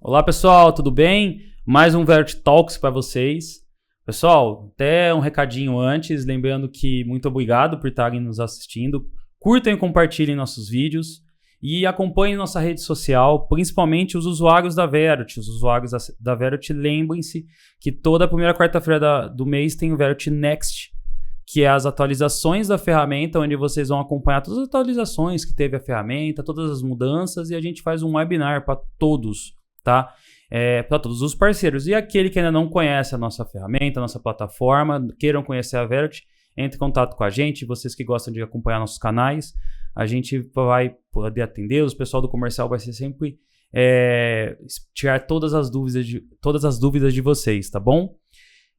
Olá pessoal, tudo bem? Mais um Verity Talks para vocês. Pessoal, até um recadinho antes, lembrando que muito obrigado por estarem nos assistindo. Curtam e compartilhem nossos vídeos e acompanhem nossa rede social, principalmente os usuários da Verity. Os usuários da Verity, lembrem-se que toda a primeira quarta-feira do mês tem o Verity Next, que é as atualizações da ferramenta, onde vocês vão acompanhar todas as atualizações que teve a ferramenta, todas as mudanças, e a gente faz um webinar para todos, tá? Para todos os parceiros. E aquele que ainda não conhece a nossa ferramenta, a nossa plataforma, queiram conhecer a Verity, entre em contato com a gente. Vocês que gostam de acompanhar nossos canais, a gente vai poder atender. O pessoal do comercial vai ser sempre tirar todas as dúvidas de vocês, tá bom?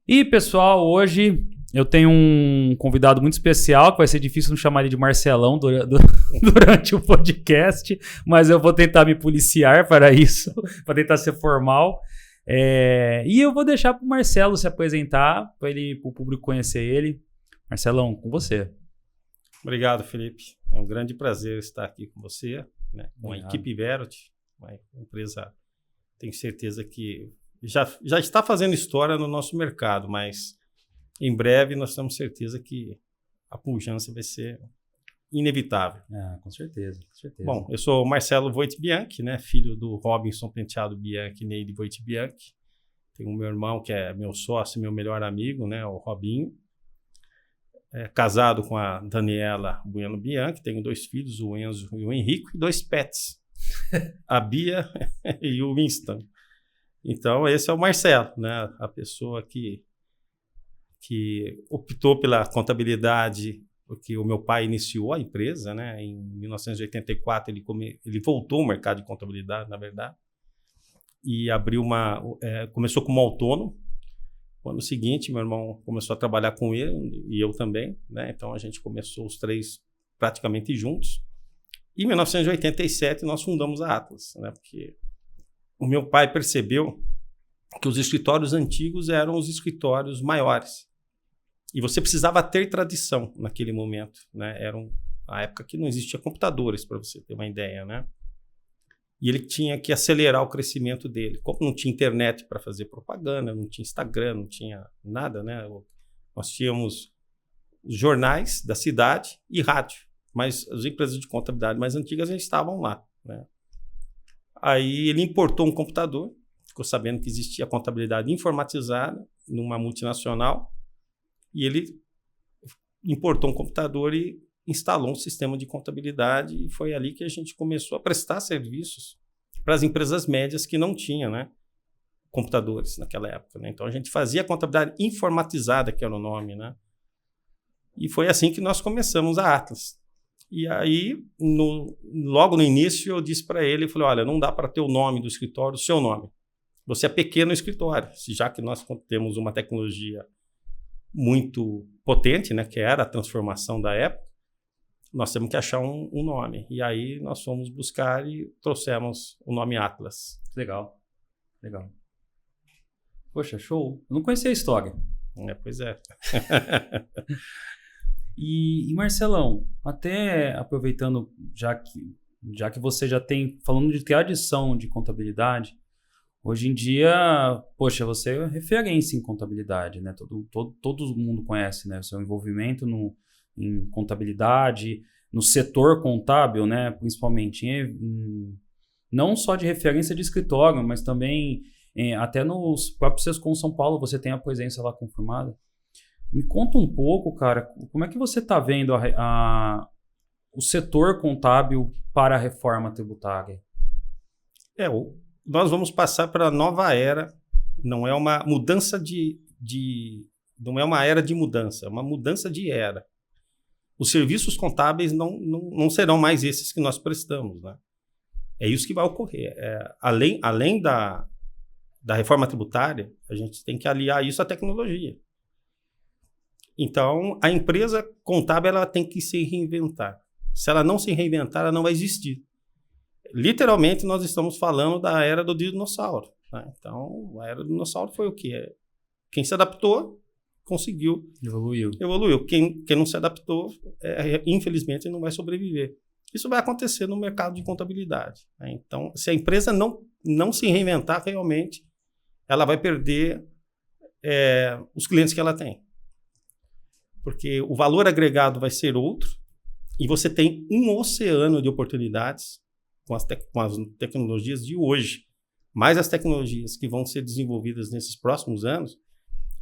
E pessoal, hoje eu tenho um convidado muito especial, que vai ser difícil não chamar ele de Marcelão durante o podcast, mas eu vou tentar me policiar para isso, para tentar ser formal. E eu vou deixar para o Marcelo se apresentar, para o público conhecer ele. Marcelão, com você. Obrigado, Felipe. É um grande prazer estar aqui com você, né, com a equipe Verity, uma empresa, tenho certeza que já está fazendo história no nosso mercado, mas em breve nós temos certeza que a pujança vai ser inevitável. Com certeza, com certeza. Bom, eu sou Marcelo Voit Bianchi, né, filho do Robinson Penteado Bianchi e Neide Voit Bianchi. Tenho o meu irmão que é meu sócio, meu melhor amigo, né, o Robinho. Casado com a Daniela Bueno Bianchi, tenho 2 filhos, o Enzo e o Henrico, e 2 pets, a Bia e o Winston. Então, esse é o Marcelo, né, a pessoa que optou pela contabilidade, porque o meu pai iniciou a empresa, né? Em 1984 ele voltou ao mercado de contabilidade, na verdade, e começou como autônomo. No ano seguinte, meu irmão começou a trabalhar com ele e eu também, né? Então a gente começou os 3 praticamente juntos. Em 1987 nós fundamos a Atlas, né? Porque o meu pai percebeu que os escritórios antigos eram os escritórios maiores. E você precisava ter tradição naquele momento, né? Era a época que não existia computadores, para você ter uma ideia, né? E ele tinha que acelerar o crescimento dele. Como não tinha internet para fazer propaganda, não tinha Instagram, não tinha nada, né? Nós tínhamos os jornais da cidade e rádio, mas as empresas de contabilidade mais antigas já estavam lá, né? Aí ele importou um computador, ficou sabendo que existia contabilidade informatizada numa multinacional, e ele importou um computador e instalou um sistema de contabilidade, e foi ali que a gente começou a prestar serviços para as empresas médias que não tinham, né, computadores naquela época, né? Então a gente fazia contabilidade informatizada, que era o nome, né? E foi assim que nós começamos a Atlas. E aí, logo no início, eu disse para ele, eu falei, olha, não dá para ter o nome do escritório, o seu nome. Você é pequeno no escritório, já que nós temos uma tecnologia muito potente, né, que era a transformação da época, nós temos que achar um nome. E aí nós fomos buscar e trouxemos o nome Atlas. Legal, legal. Poxa, show. Eu não conhecia a história. Pois é. E Marcelão, até aproveitando, já que você já tem, falando de tradição de contabilidade, hoje em dia, poxa, você é referência em contabilidade, né? Todo mundo conhece, né? O seu envolvimento em contabilidade, no setor contábil, né? Principalmente, não só de referência de escritório, mas também até nos próprios Sescom São Paulo, você tem a presença lá confirmada. Me conta um pouco, cara, como é que você está vendo o setor contábil para a reforma tributária? Nós vamos passar para a nova era. Não é uma mudança não é uma era de mudança, é uma mudança de era. Os serviços contábeis não serão mais esses que nós prestamos, né? É isso que vai ocorrer. Além da reforma tributária, a gente tem que aliar isso à tecnologia. Então, a empresa contábil ela tem que se reinventar. Se ela não se reinventar, ela não vai existir. Literalmente, nós estamos falando da era do dinossauro, né? Então, a era do dinossauro foi o quê? Quem se adaptou, conseguiu. Evoluiu. Quem não se adaptou, infelizmente, não vai sobreviver. Isso vai acontecer no mercado de contabilidade, né? Então, se a empresa não se reinventar realmente, ela vai perder os clientes que ela tem. Porque o valor agregado vai ser outro e você tem um oceano de oportunidades com as tecnologias de hoje, mais as tecnologias que vão ser desenvolvidas nesses próximos anos,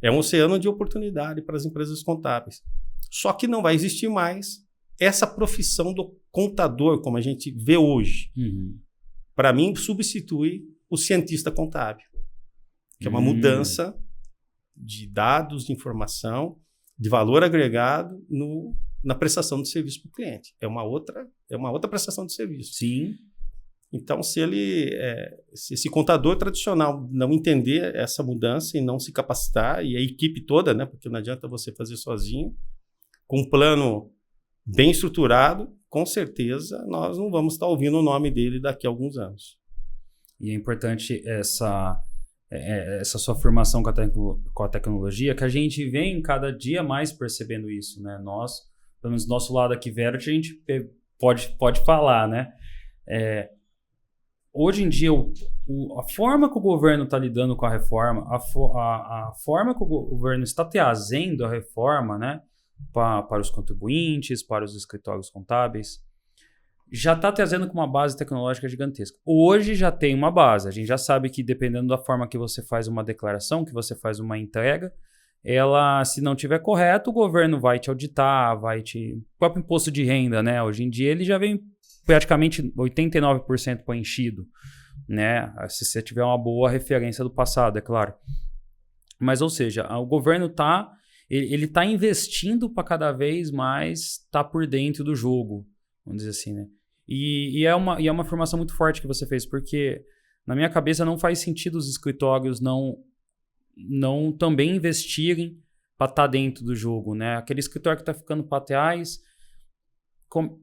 é um oceano de oportunidade para as empresas contábeis. Só que não vai existir mais essa profissão do contador, como a gente vê hoje. Para mim, substitui o cientista contábil, que é uma mudança de dados, de informação, de valor agregado na prestação de serviço para o cliente. É uma outra prestação de serviço. Sim. Então, se esse contador tradicional não entender essa mudança e não se capacitar, e a equipe toda, né, porque não adianta você fazer sozinho, com um plano bem estruturado, com certeza nós não vamos estar ouvindo o nome dele daqui a alguns anos. E é importante essa sua formação com a tecnologia, que a gente vem cada dia mais percebendo isso, né? Nós, pelo menos do nosso lado aqui, Verity, a gente pode falar, né? Hoje em dia, a forma que o governo está lidando com a reforma, a forma que o governo está trazendo a reforma, né, para os contribuintes, para os escritórios contábeis, já está trazendo com uma base tecnológica gigantesca. Hoje já tem uma base. A gente já sabe que dependendo da forma que você faz uma declaração, que você faz uma entrega, ela, se não tiver correto, o governo vai te auditar, o próprio imposto de renda, né? Hoje em dia ele já vem praticamente 89% preenchido, né? Se você tiver uma boa referência do passado, é claro. Mas, ou seja, o governo está investindo para cada vez mais estar por dentro do jogo, vamos dizer assim, né? E é uma afirmação muito forte que você fez, porque na minha cabeça não faz sentido os escritórios não também investirem para estar dentro do jogo, né? Aquele escritório que está ficando para trás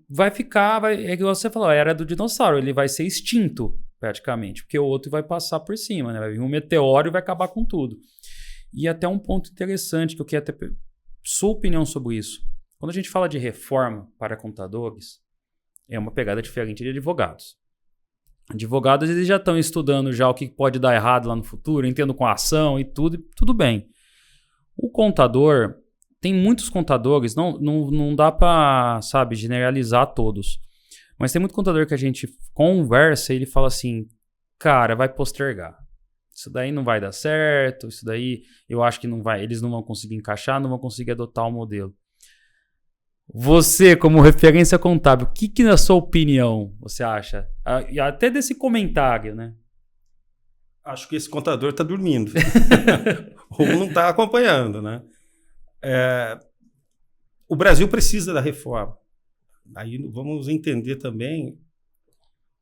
vai ficar, é igual você falou, a era do dinossauro, ele vai ser extinto praticamente, porque o outro vai passar por cima, né? Vai vir um meteoro e vai acabar com tudo. E até um ponto interessante que eu queria ter sua opinião sobre isso. Quando a gente fala de reforma para contadores, é uma pegada diferente de advogados. Advogados, eles já estão estudando já o que pode dar errado lá no futuro, entendo com a ação e tudo bem. O contador, tem muitos contadores, não dá para, sabe, generalizar todos, mas tem muito contador que a gente conversa e ele fala assim, cara, vai postergar. Isso daí não vai dar certo, isso daí eu acho que eles não vão conseguir encaixar, não vão conseguir adotar o modelo. Você, como referência contábil, o que na sua opinião você acha? Até desse comentário, né? Acho que esse contador está dormindo. Ou não está acompanhando, né? O Brasil precisa da reforma. Aí vamos entender também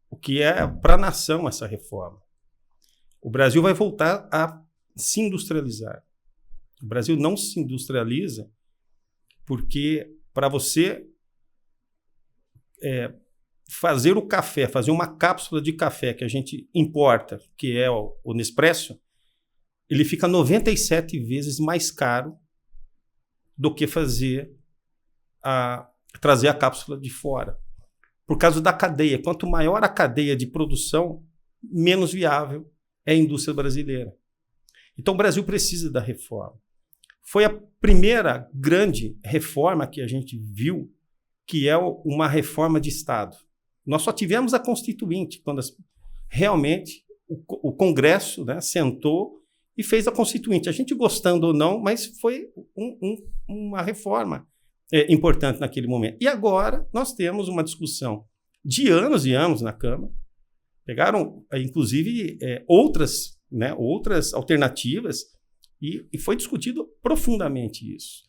o que é para a nação essa reforma. O Brasil vai voltar a se industrializar. O Brasil não se industrializa porque para você fazer o café, fazer uma cápsula de café que a gente importa, que é o Nespresso, ele fica 97 vezes mais caro do que trazer a cápsula de fora. Por causa da cadeia. Quanto maior a cadeia de produção, menos viável é a indústria brasileira. Então o Brasil precisa da reforma. Foi a primeira grande reforma que a gente viu, que é uma reforma de Estado. Nós só tivemos a Constituinte, quando realmente o Congresso, né, sentou e fez a Constituinte. A gente gostando ou não, mas foi uma reforma importante naquele momento. E agora nós temos uma discussão de anos e anos na Câmara. Pegaram, inclusive, outras alternativas e foi discutido profundamente isso.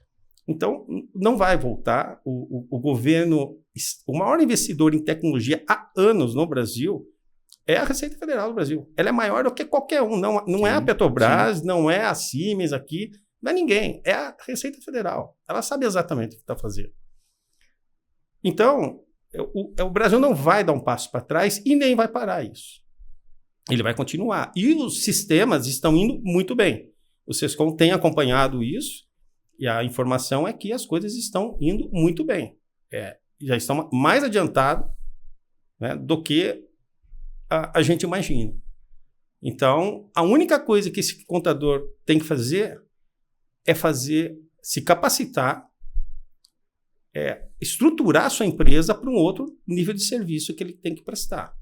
Então, não vai voltar. O governo, o maior investidor em tecnologia há anos no Brasil é a Receita Federal do Brasil. Ela é maior do que qualquer um. Não é a Petrobras, não é a Siemens aqui, não é ninguém. É a Receita Federal. Ela sabe exatamente o que está fazendo. Então, o Brasil não vai dar um passo para trás e nem vai parar isso. Ele vai continuar. E os sistemas estão indo muito bem. O SESCOM tem acompanhado isso e a informação é que as coisas estão indo muito bem. Já estão mais adiantados, né, do que a gente imagina. Então, a única coisa que esse contador tem que fazer é se capacitar, estruturar a sua empresa para um outro nível de serviço que ele tem que prestar.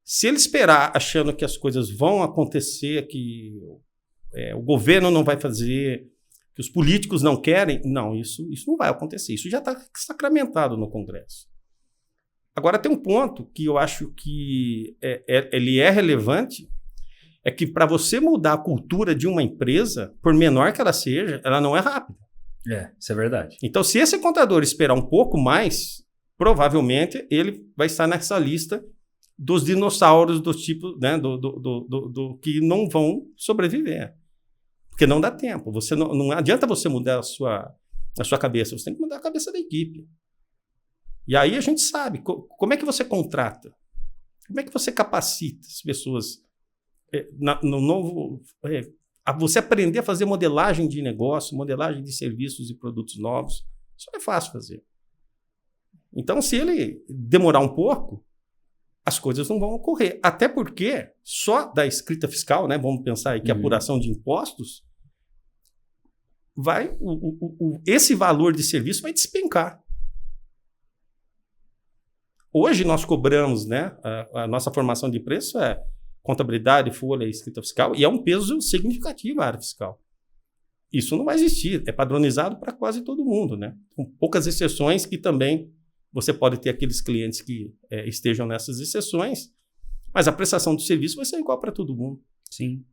Se ele esperar achando que as coisas vão acontecer, que o governo não vai fazer, que os políticos não querem, não, isso não vai acontecer. Isso já está sacramentado no Congresso. Agora, tem um ponto que eu acho que ele é relevante, é que para você mudar a cultura de uma empresa, por menor que ela seja, ela não é rápida. Isso é verdade. Então, se esse contador esperar um pouco mais, provavelmente ele vai estar nessa lista dos dinossauros do tipo, né, do que não vão sobreviver. Porque não dá tempo. Você não adianta você mudar a sua cabeça, você tem que mudar a cabeça da equipe. E aí a gente sabe como é que você contrata, como é que você capacita as pessoas no novo... você aprender a fazer modelagem de negócio, modelagem de serviços e produtos novos, isso não é fácil fazer. Então, se ele demorar um pouco, as coisas não vão ocorrer. Até porque só da escrita fiscal, né, vamos pensar aí que a apuração de impostos, esse valor de serviço vai despencar. Hoje nós cobramos, né, a nossa formação de preço é contabilidade, folha e escrita fiscal, e é um peso significativo a área fiscal. Isso não vai existir, é padronizado para quase todo mundo, né? Com poucas exceções que também você pode ter aqueles clientes que estejam nessas exceções, mas a prestação do serviço vai ser igual para todo mundo. Sim.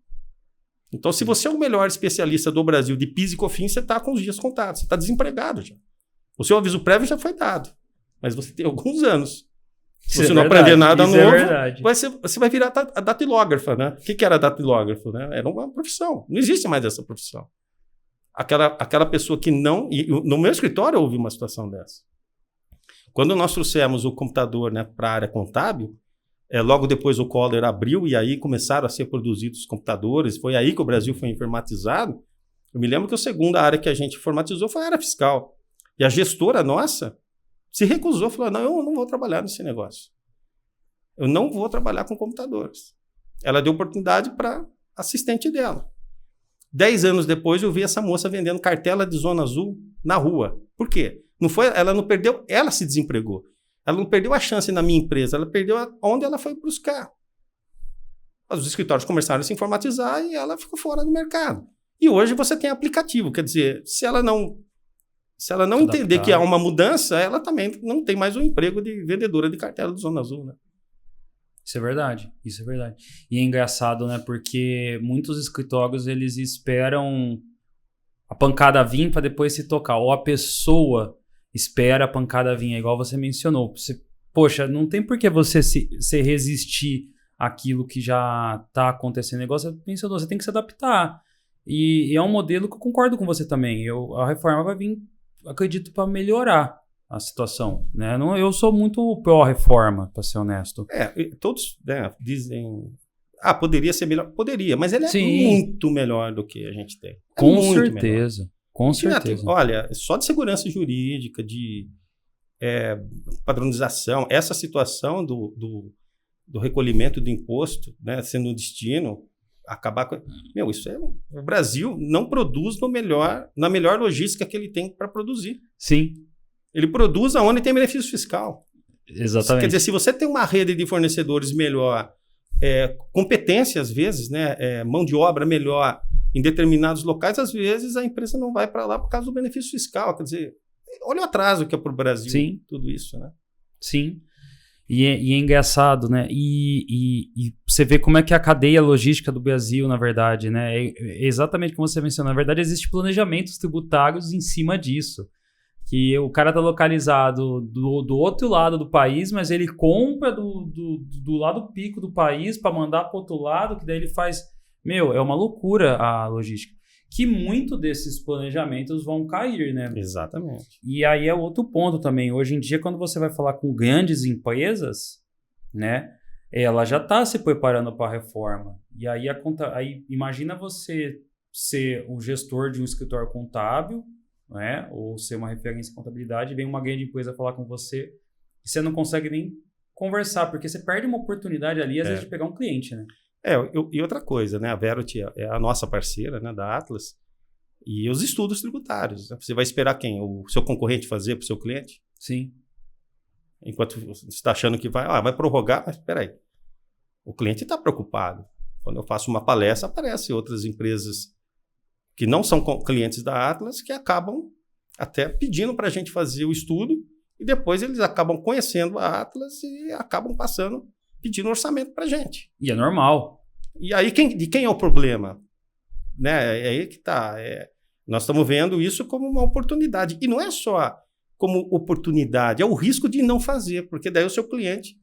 Então, se você é o melhor especialista do Brasil de PIS e COFINS, você está com os dias contados, você está desempregado já. O seu aviso prévio já foi dado, mas você tem alguns anos. Se você não aprender nada novo, você vai virar a datilógrafa, né? O que era datilógrafo? Né? Era uma profissão. Não existe mais essa profissão. Aquela pessoa que não... E no meu escritório houve uma situação dessa. Quando nós trouxemos o computador, né, para a área contábil, logo depois o Collor abriu e aí começaram a ser produzidos os computadores. Foi aí que o Brasil foi informatizado. Eu me lembro que a segunda área que a gente informatizou foi a área fiscal. E a gestora nossa se recusou, falou, não, eu não vou trabalhar nesse negócio. Eu não vou trabalhar com computadores. Ela deu oportunidade para assistente dela. 10 anos depois, eu vi essa moça vendendo cartela de Zona Azul na rua. Por quê? Ela não perdeu, ela se desempregou. Ela não perdeu a chance na minha empresa, ela perdeu onde ela foi buscar. Os escritórios começaram a se informatizar e ela ficou fora do mercado. E hoje você tem aplicativo, quer dizer, se ela não entender que há uma mudança, ela também não tem mais um emprego de vendedora de cartela de Zona Azul, né? Isso é verdade. E é engraçado, né? Porque muitos escritórios, eles esperam a pancada vir para depois se tocar. Ou a pessoa espera a pancada vir, igual você mencionou. Poxa, não tem por que você se resistir àquilo que já está acontecendo. O negócio mencionou, você tem que se adaptar. E é um modelo que eu concordo com você também. A reforma vai vir, acredito, para melhorar a situação, né? Eu sou muito pró-reforma, para ser honesto. Todos, né, dizem... poderia ser melhor. Poderia, mas ele é muito melhor do que a gente tem. Com certeza. Com certeza. Olha, só de segurança jurídica, de padronização, essa situação do recolhimento do imposto, né, sendo um destino... acabar com... isso o Brasil não produz na melhor logística que ele tem para produzir. Sim. Ele produz aonde tem benefício fiscal. Exatamente. Quer dizer, se você tem uma rede de fornecedores melhor, competência às vezes, né, mão de obra melhor em determinados locais, às vezes a empresa não vai para lá por causa do benefício fiscal. Quer dizer, olha o atraso que é para o Brasil. Sim. Tudo isso, né? Sim. E é engraçado, né? E você vê como é que é a cadeia logística do Brasil, na verdade, né? É exatamente como você mencionou. Na verdade, existem planejamentos tributários em cima disso. Que o cara tá localizado do outro lado do país, mas ele compra do lado pico do país para mandar para outro lado, que daí ele faz... é uma loucura a logística. Que muito desses planejamentos vão cair, né? Exatamente. E aí é outro ponto também. Hoje em dia, quando você vai falar com grandes empresas, né, ela já está se preparando para a reforma. E aí imagina você ser o gestor de um escritório contábil, né, ou ser uma referência em contabilidade, vem uma grande empresa falar com você e você não consegue nem conversar, porque você perde uma oportunidade ali, às vezes, de pegar um cliente, né? E outra coisa, né? A Verity é a nossa parceira, né, da Atlas, e os estudos tributários. Né? Você vai esperar quem? O seu concorrente fazer para o seu cliente? Sim. Enquanto você está achando que vai prorrogar, mas espera aí. O cliente está preocupado. Quando eu faço uma palestra, aparecem outras empresas que não são clientes da Atlas, que acabam até pedindo para a gente fazer o estudo, e depois eles acabam conhecendo a Atlas e acabam pedindo orçamento para a gente. E é normal. E aí, de quem é o problema? Né? É aí que está. Nós estamos vendo isso como uma oportunidade. E não é só como oportunidade, é o risco de não fazer, porque daí o seu cliente...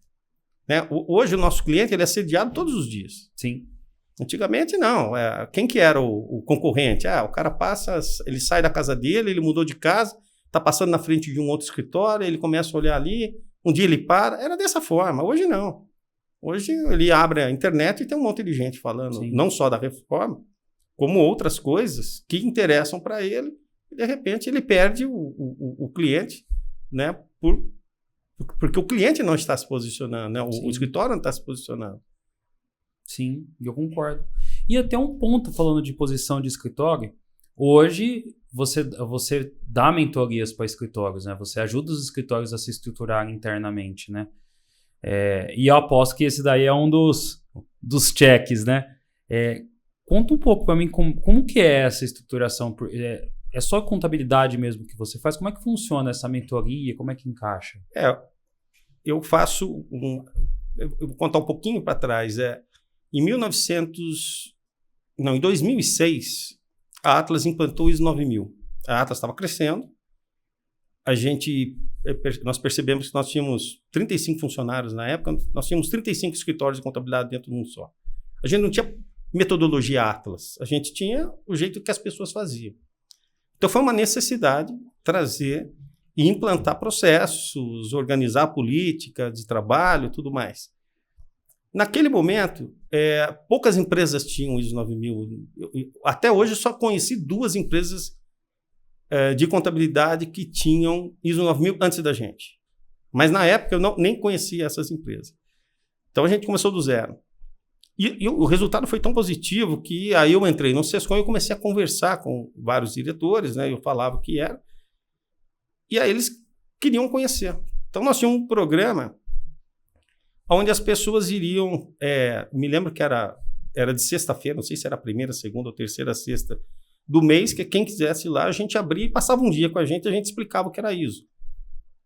Né? Hoje o nosso cliente ele é assediado todos os dias. Sim. Antigamente não. Quem que era o concorrente? O cara passa, ele sai da casa dele, ele mudou de casa, está passando na frente de um outro escritório, ele começa a olhar ali, um dia ele para. Era dessa forma. Hoje não. Hoje ele abre a internet e tem um monte de gente falando, Sim. não só da reforma, como outras coisas que interessam para ele, e de repente ele perde o cliente, né, porque o cliente não está se posicionando, né, o escritório não está se posicionando. Sim, eu concordo. E até um ponto, falando de posição de escritório, hoje você dá mentorias para escritórios, né? Você ajuda os escritórios a se estruturarem internamente, né? E eu aposto que esse daí é um dos checks, né? Conta um pouco para mim como que é essa estruturação. É só contabilidade mesmo que você faz? Como é que funciona essa mentoria? Como é que encaixa? Eu faço eu vou contar um pouquinho para trás. Em 2006, a Atlas implantou o ISO 9000. A Atlas estava crescendo. Nós percebemos que nós tínhamos 35 funcionários na época, nós tínhamos 35 escritórios de contabilidade dentro de um só. A gente não tinha metodologia Atlas, a gente tinha o jeito que as pessoas faziam. Então foi uma necessidade trazer e implantar processos, organizar a política de trabalho e tudo mais. Naquele momento, poucas empresas tinham ISO 9000. Até hoje eu só conheci 2 empresas de contabilidade que tinham ISO 9000 antes da gente. Mas na época eu nem conhecia essas empresas. Então a gente começou do zero. E o resultado foi tão positivo que aí eu entrei no Sescom e eu comecei a conversar com vários diretores, né? Eu falava o que era. E aí eles queriam conhecer. Então nós tínhamos um programa onde as pessoas iriam... me lembro que era de sexta-feira, não sei se era a primeira, segunda ou terceira sexta do mês, que quem quisesse ir lá, a gente abria e passava um dia com a gente explicava o que era ISO.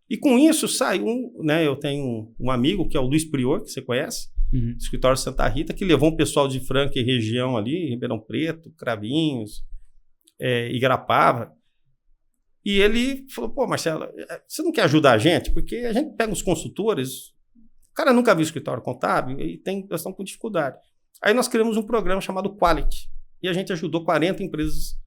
E com isso saiu, né? Eu tenho um amigo que é o Luiz Prior, que você conhece, do escritório Santa Rita, que levou um pessoal de Franca e região ali, Ribeirão Preto, Cravinhos, Igarapava. E ele falou, pô, Marcelo, você não quer ajudar a gente? Porque a gente pega os consultores, o cara nunca viu escritório contábil e nós estamos com dificuldade. Aí nós criamos um programa chamado Quality e a gente ajudou 40 empresas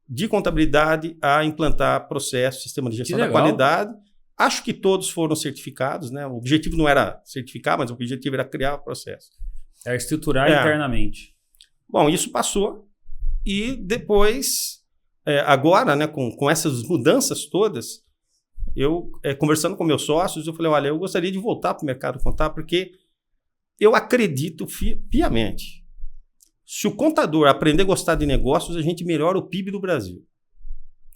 de contabilidade a implantar processos, sistema de gestão da qualidade. Acho que todos foram certificados, né? O objetivo não era certificar, mas o objetivo era criar o processo. Era estruturar internamente. Bom, isso passou e depois, agora, né, com essas mudanças todas, eu, conversando com meus sócios, eu falei, olha, eu gostaria de voltar para o mercado contábil porque eu acredito piamente. Se o contador aprender a gostar de negócios, a gente melhora o PIB do Brasil.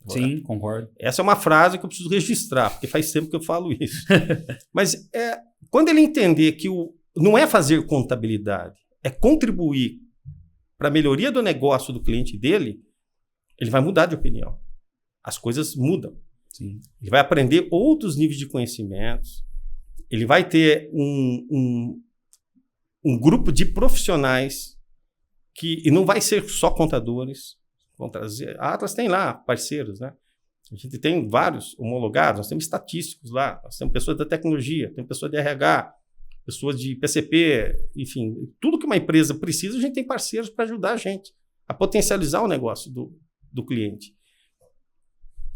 Sim, concordo. Essa é uma frase que eu preciso registrar, porque faz tempo que eu falo isso. Mas quando ele entender que não é fazer contabilidade, é contribuir para a melhoria do negócio do cliente dele, ele vai mudar de opinião. As coisas mudam. Sim. Ele vai aprender outros níveis de conhecimentos, ele vai ter um grupo de profissionais e não vai ser só contadores. Vão trazer. A Atlas tem lá parceiros, né? A gente tem vários homologados, nós temos estatísticos lá, nós temos pessoas da tecnologia, temos pessoas de RH, pessoas de PCP, enfim, tudo que uma empresa precisa, a gente tem parceiros para ajudar a gente a potencializar o negócio do cliente.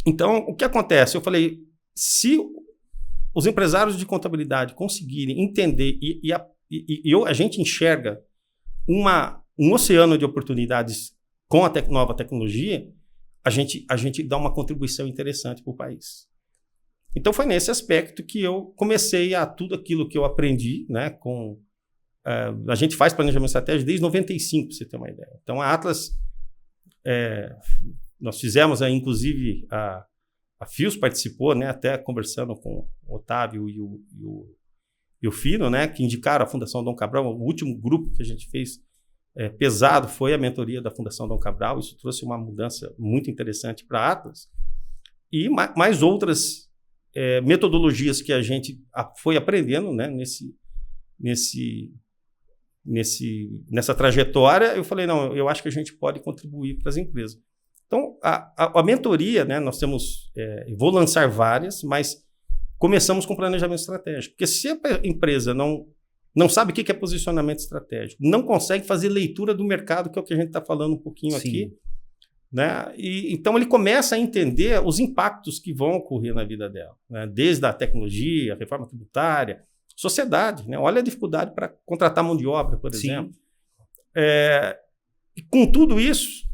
Então, o que acontece? Eu falei, se os empresários de contabilidade conseguirem entender a gente enxerga um oceano de oportunidades com a nova tecnologia, a gente dá uma contribuição interessante para o país. Então, foi nesse aspecto que eu comecei a tudo aquilo que eu aprendi, né, com a gente faz planejamento estratégico desde 95, para você ter uma ideia. Então, a Atlas, nós fizemos, inclusive, a Fios participou, né, até conversando com o Otávio e o Fino, né, que indicaram a Fundação Dom Cabral. O último grupo que a gente fez pesado foi a mentoria da Fundação Dom Cabral. Isso trouxe uma mudança muito interessante para a Atlas. E mais outras metodologias que a gente foi aprendendo, né, nessa trajetória. Eu falei, não, eu acho que a gente pode contribuir para as empresas. Então, a mentoria, né, nós temos, vou lançar várias, mas começamos com planejamento estratégico. Porque se a empresa não sabe o que é posicionamento estratégico, não consegue fazer leitura do mercado, que é o que a gente está falando um pouquinho aqui, né? Então ele começa a entender os impactos que vão ocorrer na vida dela, né? Desde a tecnologia, a reforma tributária, sociedade, né? Olha a dificuldade para contratar mão de obra, por exemplo. E com tudo isso,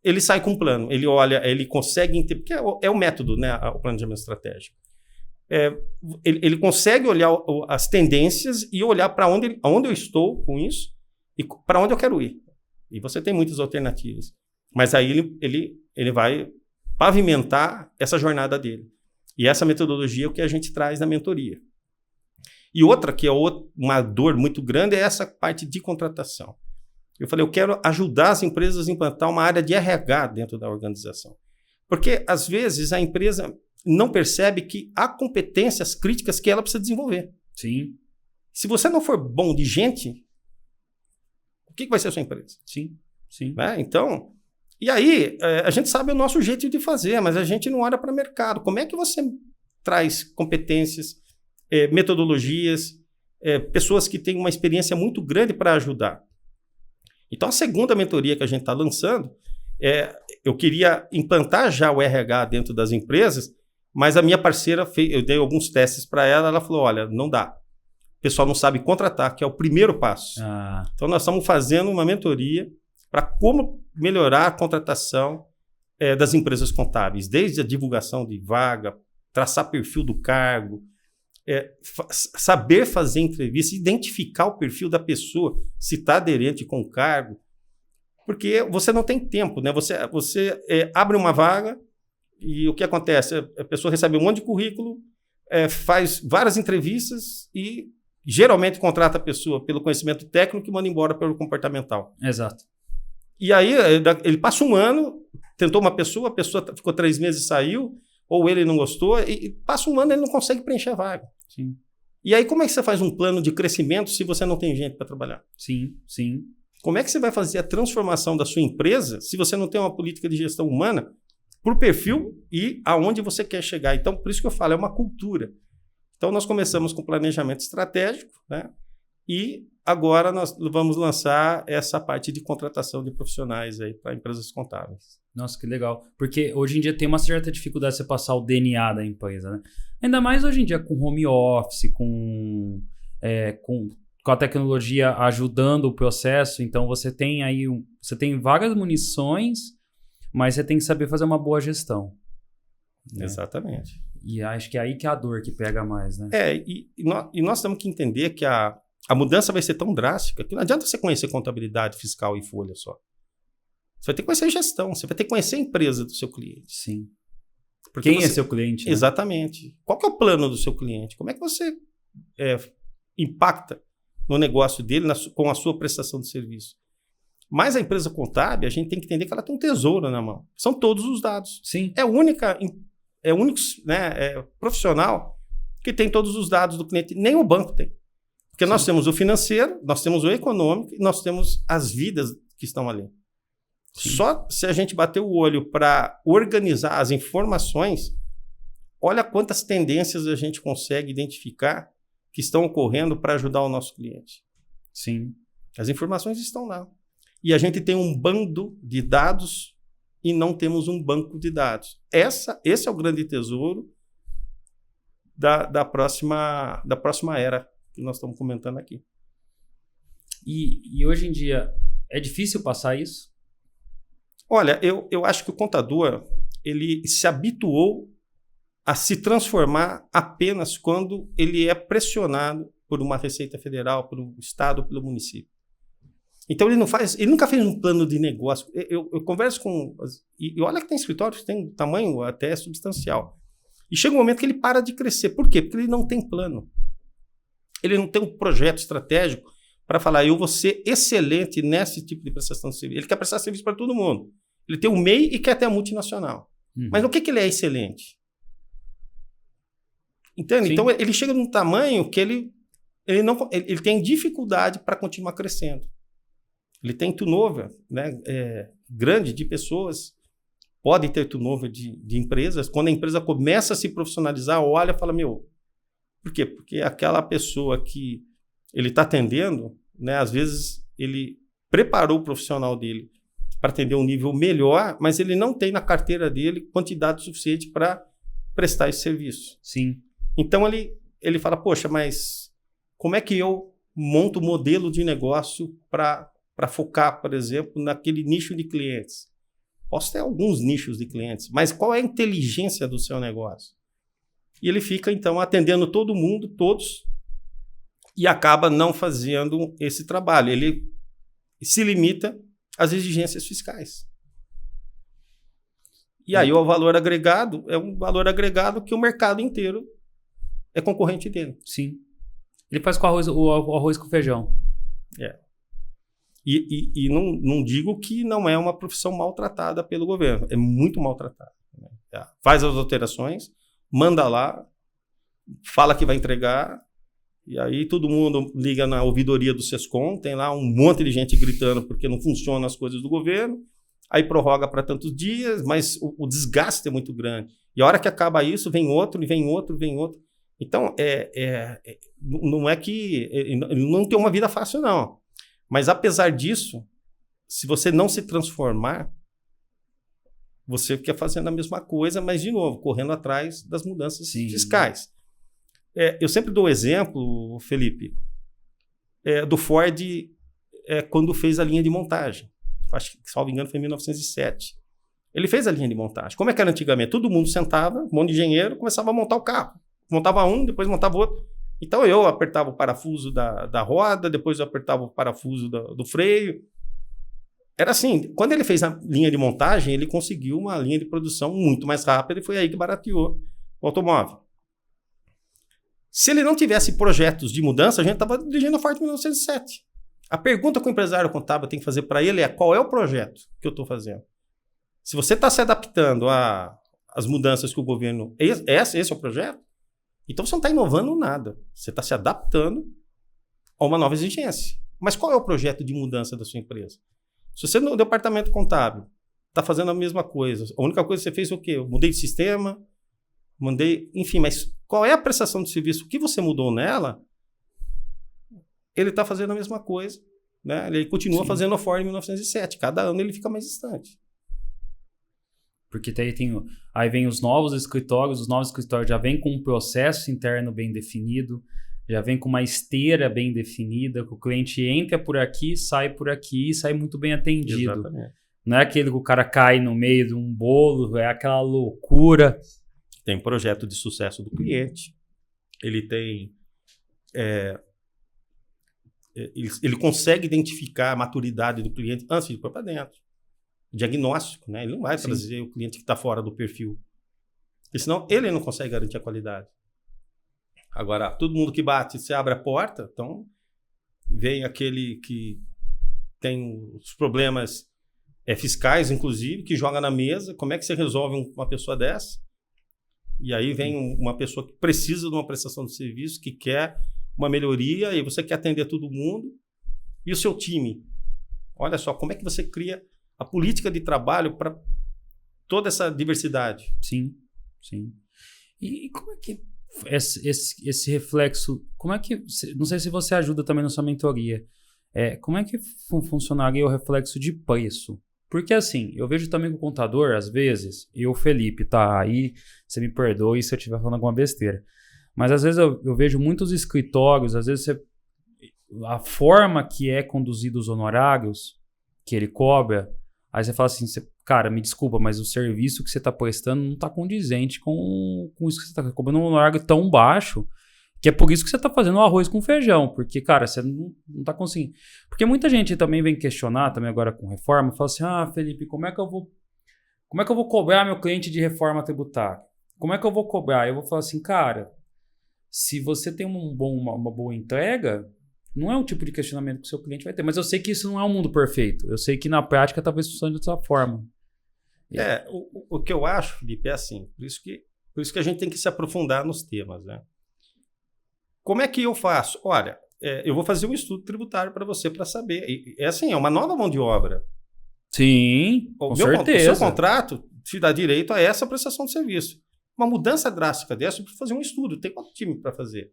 ele sai com um plano, ele olha, ele consegue entender, porque é o método, né? O planejamento estratégico. Ele consegue olhar as tendências e olhar para onde eu estou com isso e para onde eu quero ir. E você tem muitas alternativas. Mas aí ele vai pavimentar essa jornada dele. E essa metodologia é o que a gente traz na mentoria. E outra, que é uma dor muito grande, é essa parte de contratação. Eu falei, eu quero ajudar as empresas a implantar uma área de RH dentro da organização. Porque, às vezes, a empresa não percebe que há competências críticas que ela precisa desenvolver. Sim. Se você não for bom de gente, o que vai ser a sua empresa? Sim, sim. Né? Então, e aí, a gente sabe o nosso jeito de fazer, mas a gente não olha para o mercado. Como é que você traz competências, metodologias, pessoas que têm uma experiência muito grande para ajudar? Então, a segunda mentoria que a gente está lançando, eu queria implantar já o RH dentro das empresas, mas a minha parceira, eu dei alguns testes para ela, ela falou, olha, não dá. O pessoal não sabe contratar, que é o primeiro passo. Então, nós estamos fazendo uma mentoria para como melhorar a contratação das empresas contábeis, desde a divulgação de vaga, traçar perfil do cargo, saber fazer entrevista, identificar o perfil da pessoa, se está aderente com o cargo, porque você não tem tempo, né? Você abre uma vaga e o que acontece? A pessoa recebe um monte de currículo, faz várias entrevistas e geralmente contrata a pessoa pelo conhecimento técnico e manda embora pelo comportamental. Exato. E aí ele passa um ano, tentou uma pessoa, a pessoa ficou 3 meses e saiu, ou ele não gostou, e passa um ano e ele não consegue preencher a vaga. Sim. E aí como é que você faz um plano de crescimento se você não tem gente para trabalhar? Sim, sim. Como é que você vai fazer a transformação da sua empresa se você não tem uma política de gestão humana por perfil e aonde você quer chegar? Então, por isso que eu falo, é uma cultura. Então, nós começamos com planejamento estratégico, né? E agora nós vamos lançar essa parte de contratação de profissionais aí para empresas contábeis. Nossa, que legal. Porque hoje em dia tem uma certa dificuldade de você passar o DNA da empresa, né? Ainda mais hoje em dia com home office, com a tecnologia ajudando o processo. Então, você tem aí você tem várias munições, mas você tem que saber fazer uma boa gestão. Né? Exatamente. E acho que é aí que é a dor que pega mais, né? E nós temos que entender que a mudança vai ser tão drástica que não adianta você conhecer contabilidade, fiscal e folha só. Você vai ter que conhecer gestão, você vai ter que conhecer a empresa do seu cliente. Sim. Porque quem é seu cliente? Né? Exatamente. Qual que é o plano do seu cliente? Como é que você impacta no negócio dele com a sua prestação de serviço? Mas a empresa contábil, a gente tem que entender que ela tem um tesouro na mão. São todos os dados. Sim. É o único profissional que tem todos os dados do cliente. Nem o banco tem. Porque nós temos o financeiro, nós temos o econômico e nós temos as vidas que estão ali. Sim. Só se a gente bater o olho para organizar as informações, olha quantas tendências a gente consegue identificar que estão ocorrendo para ajudar o nosso cliente. Sim. As informações estão lá. E a gente tem um bando de dados e não temos um banco de dados. Esse é o grande tesouro da próxima era que nós estamos comentando aqui. E hoje em dia, é difícil passar isso? Olha, eu acho que o contador ele se habituou a se transformar apenas quando ele é pressionado por uma Receita Federal, pelo Estado, pelo município. Então ele nunca fez um plano de negócio. Eu converso com... E olha que tem escritórios que tem tamanho até substancial. E chega um momento que ele para de crescer. Por quê? Porque ele não tem plano. Ele não tem um projeto estratégico para falar, eu vou ser excelente nesse tipo de prestação de serviço. Ele quer prestar serviço para todo mundo. Ele tem o MEI e quer ter a multinacional. Mas no que ele é excelente? Entende? Sim. Então ele chega num tamanho que ele tem dificuldade para continuar crescendo. Ele tem turnover, né, grande de pessoas, pode ter turnover de empresas. Quando a empresa começa a se profissionalizar, olha e fala, por quê? Porque aquela pessoa que ele está atendendo, né, às vezes ele preparou o profissional dele para atender um nível melhor, mas ele não tem na carteira dele quantidade suficiente para prestar esse serviço. Sim. Então ele fala, poxa, mas como é que eu monto um modelo de negócio para focar, por exemplo, naquele nicho de clientes? Posso ter alguns nichos de clientes, mas qual é a inteligência do seu negócio? E ele fica, então, atendendo todo mundo, todos, e acaba não fazendo esse trabalho. Ele se limita às exigências fiscais. E aí o valor agregado é um valor agregado que o mercado inteiro é concorrente dele. Sim. Ele faz com o arroz com feijão. E não digo que não é uma profissão maltratada pelo governo. É muito maltratada. Né? Faz as alterações, manda lá, fala que vai entregar, e aí todo mundo liga na ouvidoria do Sescom, tem lá um monte de gente gritando porque não funcionam as coisas do governo, aí prorroga para tantos dias, mas o desgaste é muito grande. E a hora que acaba isso, vem outro, e vem outro, vem outro. Então, não é que... Ele não tem uma vida fácil, não. Mas, apesar disso, se você não se transformar, você fica fazendo a mesma coisa, mas, de novo, correndo atrás das mudanças fiscais. Eu sempre dou o exemplo, Felipe, do Ford quando fez a linha de montagem. Acho que, salvo engano, foi em 1907. Ele fez a linha de montagem. Como é que era antigamente? Todo mundo sentava, um monte de engenheiro, começava a montar o carro. Montava um, depois montava outro. Então eu apertava o parafuso da roda, depois eu apertava o parafuso do freio. Era assim, quando ele fez a linha de montagem, ele conseguiu uma linha de produção muito mais rápida e foi aí que barateou o automóvel. Se ele não tivesse projetos de mudança, a gente estava dirigindo a Ford em 1907. A pergunta que o empresário contábil tem que fazer para ele é qual é o projeto que eu estou fazendo. Se você está se adaptando às mudanças que o governo... Esse é o projeto? Então você não está inovando nada. Você está se adaptando a uma nova exigência. Mas qual é o projeto de mudança da sua empresa? Se você no departamento contábil está fazendo a mesma coisa, a única coisa que você fez é o quê? Eu mudei de sistema, enfim, mas qual é a prestação de serviço? O que você mudou nela? Ele está fazendo a mesma coisa. Né? Ele continua fazendo a Ford em 1907. Cada ano ele fica mais distante. Porque aí vem os novos escritórios já vêm com um processo interno bem definido, já vem com uma esteira bem definida, que o cliente entra por aqui e sai muito bem atendido. Exatamente. Não é aquele que o cara cai no meio de um bolo, é aquela loucura. Tem projeto de sucesso do cliente, ele tem... ele consegue identificar a maturidade do cliente antes de pôr para dentro. Diagnóstico, né? Ele não vai trazer o cliente que está fora do perfil. Porque senão ele não consegue garantir a qualidade. Agora, todo mundo que bate, você abre a porta, então vem aquele que tem os problemas fiscais, inclusive, que joga na mesa. Como é que você resolve uma pessoa dessa? E aí vem uma pessoa que precisa de uma prestação de serviço, que quer uma melhoria, e você quer atender todo mundo. E o seu time? Olha só, como é que você cria a política de trabalho para toda essa diversidade? Sim. E como é que esse reflexo, como é que, não sei se você ajuda também na sua mentoria, como é que funcionaria o reflexo de preço? Porque assim, eu vejo também com o contador, às vezes, Felipe, tá aí, você me perdoe se eu estiver falando alguma besteira, mas às vezes eu vejo muitos escritórios, às vezes a forma que é conduzido os honorários que ele cobra, aí você fala assim, cara, me desculpa, mas o serviço que você está prestando não está condizente com isso que você está cobrando um honorário tão baixo. Que é por isso que você tá fazendo o arroz com feijão, porque, cara, você não tá conseguindo. Porque muita gente também vem questionar, também agora com reforma, fala assim, Felipe, como é que eu vou cobrar meu cliente de reforma tributária? Como é que eu vou cobrar? Eu vou falar assim, cara, se você tem uma boa entrega, não é um tipo de questionamento que o seu cliente vai ter. Mas eu sei que isso não é um mundo perfeito. Eu sei que na prática talvez funcione dessa forma. O que eu acho, Felipe, é assim, por isso que a gente tem que se aprofundar nos temas, né? Como é que eu faço? Olha, eu vou fazer um estudo tributário para você para saber. É assim, é uma nova mão de obra. Sim, com certeza. O seu contrato te dá direito a essa prestação de serviço. Uma mudança drástica dessa, eu preciso fazer um estudo. Tem quanto time para fazer?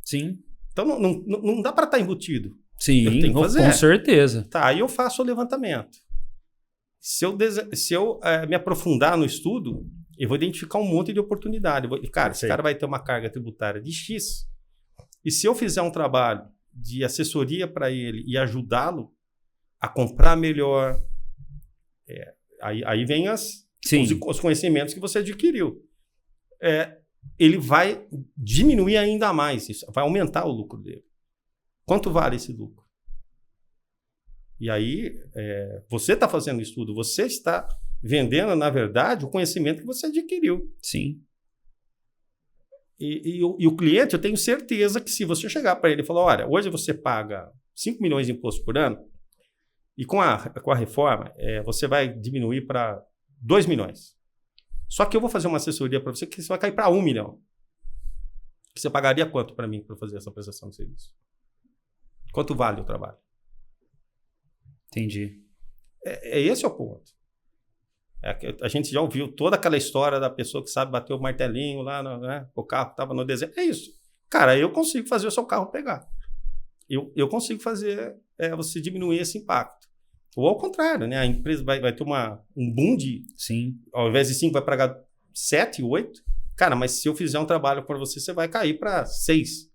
Sim. Então, não dá para estar embutido. Sim, eu tenho que fazer. Com certeza. Tá, aí eu faço o levantamento. Se eu me aprofundar no estudo, eu vou identificar um monte de oportunidade. Esse cara vai ter uma carga tributária de X. E se eu fizer um trabalho de assessoria para ele e ajudá-lo a comprar melhor, aí vem os conhecimentos que você adquiriu. Ele vai diminuir ainda mais isso, vai aumentar o lucro dele. Quanto vale esse lucro? E aí, você está fazendo estudo, você está vendendo, na verdade, o conhecimento que você adquiriu. Sim. E o cliente, eu tenho certeza que se você chegar para ele e falar, olha, hoje você paga 5 milhões de imposto por ano e com a reforma você vai diminuir para 2 milhões. Só que eu vou fazer uma assessoria para você que você vai cair para 1 milhão. Você pagaria quanto para mim para fazer essa prestação de serviço? Quanto vale o trabalho? Entendi. Esse é o ponto. A gente já ouviu toda aquela história da pessoa que sabe bater o martelinho lá, né? O carro estava no desenho. É isso. Cara, eu consigo fazer o seu carro pegar. Eu consigo fazer você diminuir esse impacto. Ou ao contrário, né? A empresa vai ter um boom de... Sim. Ao invés de 5, vai pagar 7, 8. Cara, mas se eu fizer um trabalho para você, você vai cair para 6.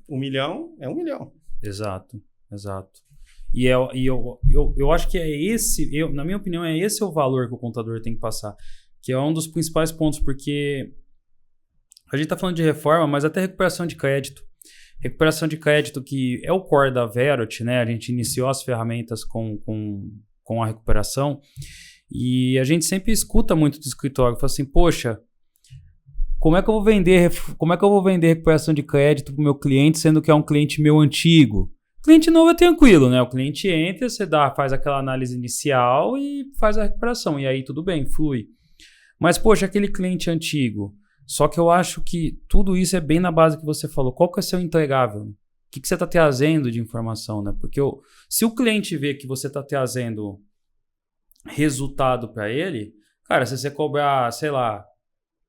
1 milhão é 1 milhão. Exato. E eu acho que na minha opinião, esse o valor que o contador tem que passar. Que é um dos principais pontos, porque a gente está falando de reforma, mas até recuperação de crédito. Recuperação de crédito, que é o core da Verot, né? A gente iniciou as ferramentas com a recuperação e a gente sempre escuta muito do escritório, fala assim, poxa, como é que eu vou vender recuperação de crédito para o meu cliente, sendo que é um cliente meu antigo? Cliente novo é tranquilo, né? O cliente entra, você faz aquela análise inicial e faz a recuperação, e aí tudo bem, flui. Mas, poxa, aquele cliente antigo... Só que eu acho que tudo isso é bem na base que você falou. Qual que é o seu entregável? O que você está trazendo de informação, né? Porque se o cliente vê que você está trazendo resultado para ele, cara, se você cobrar, sei lá,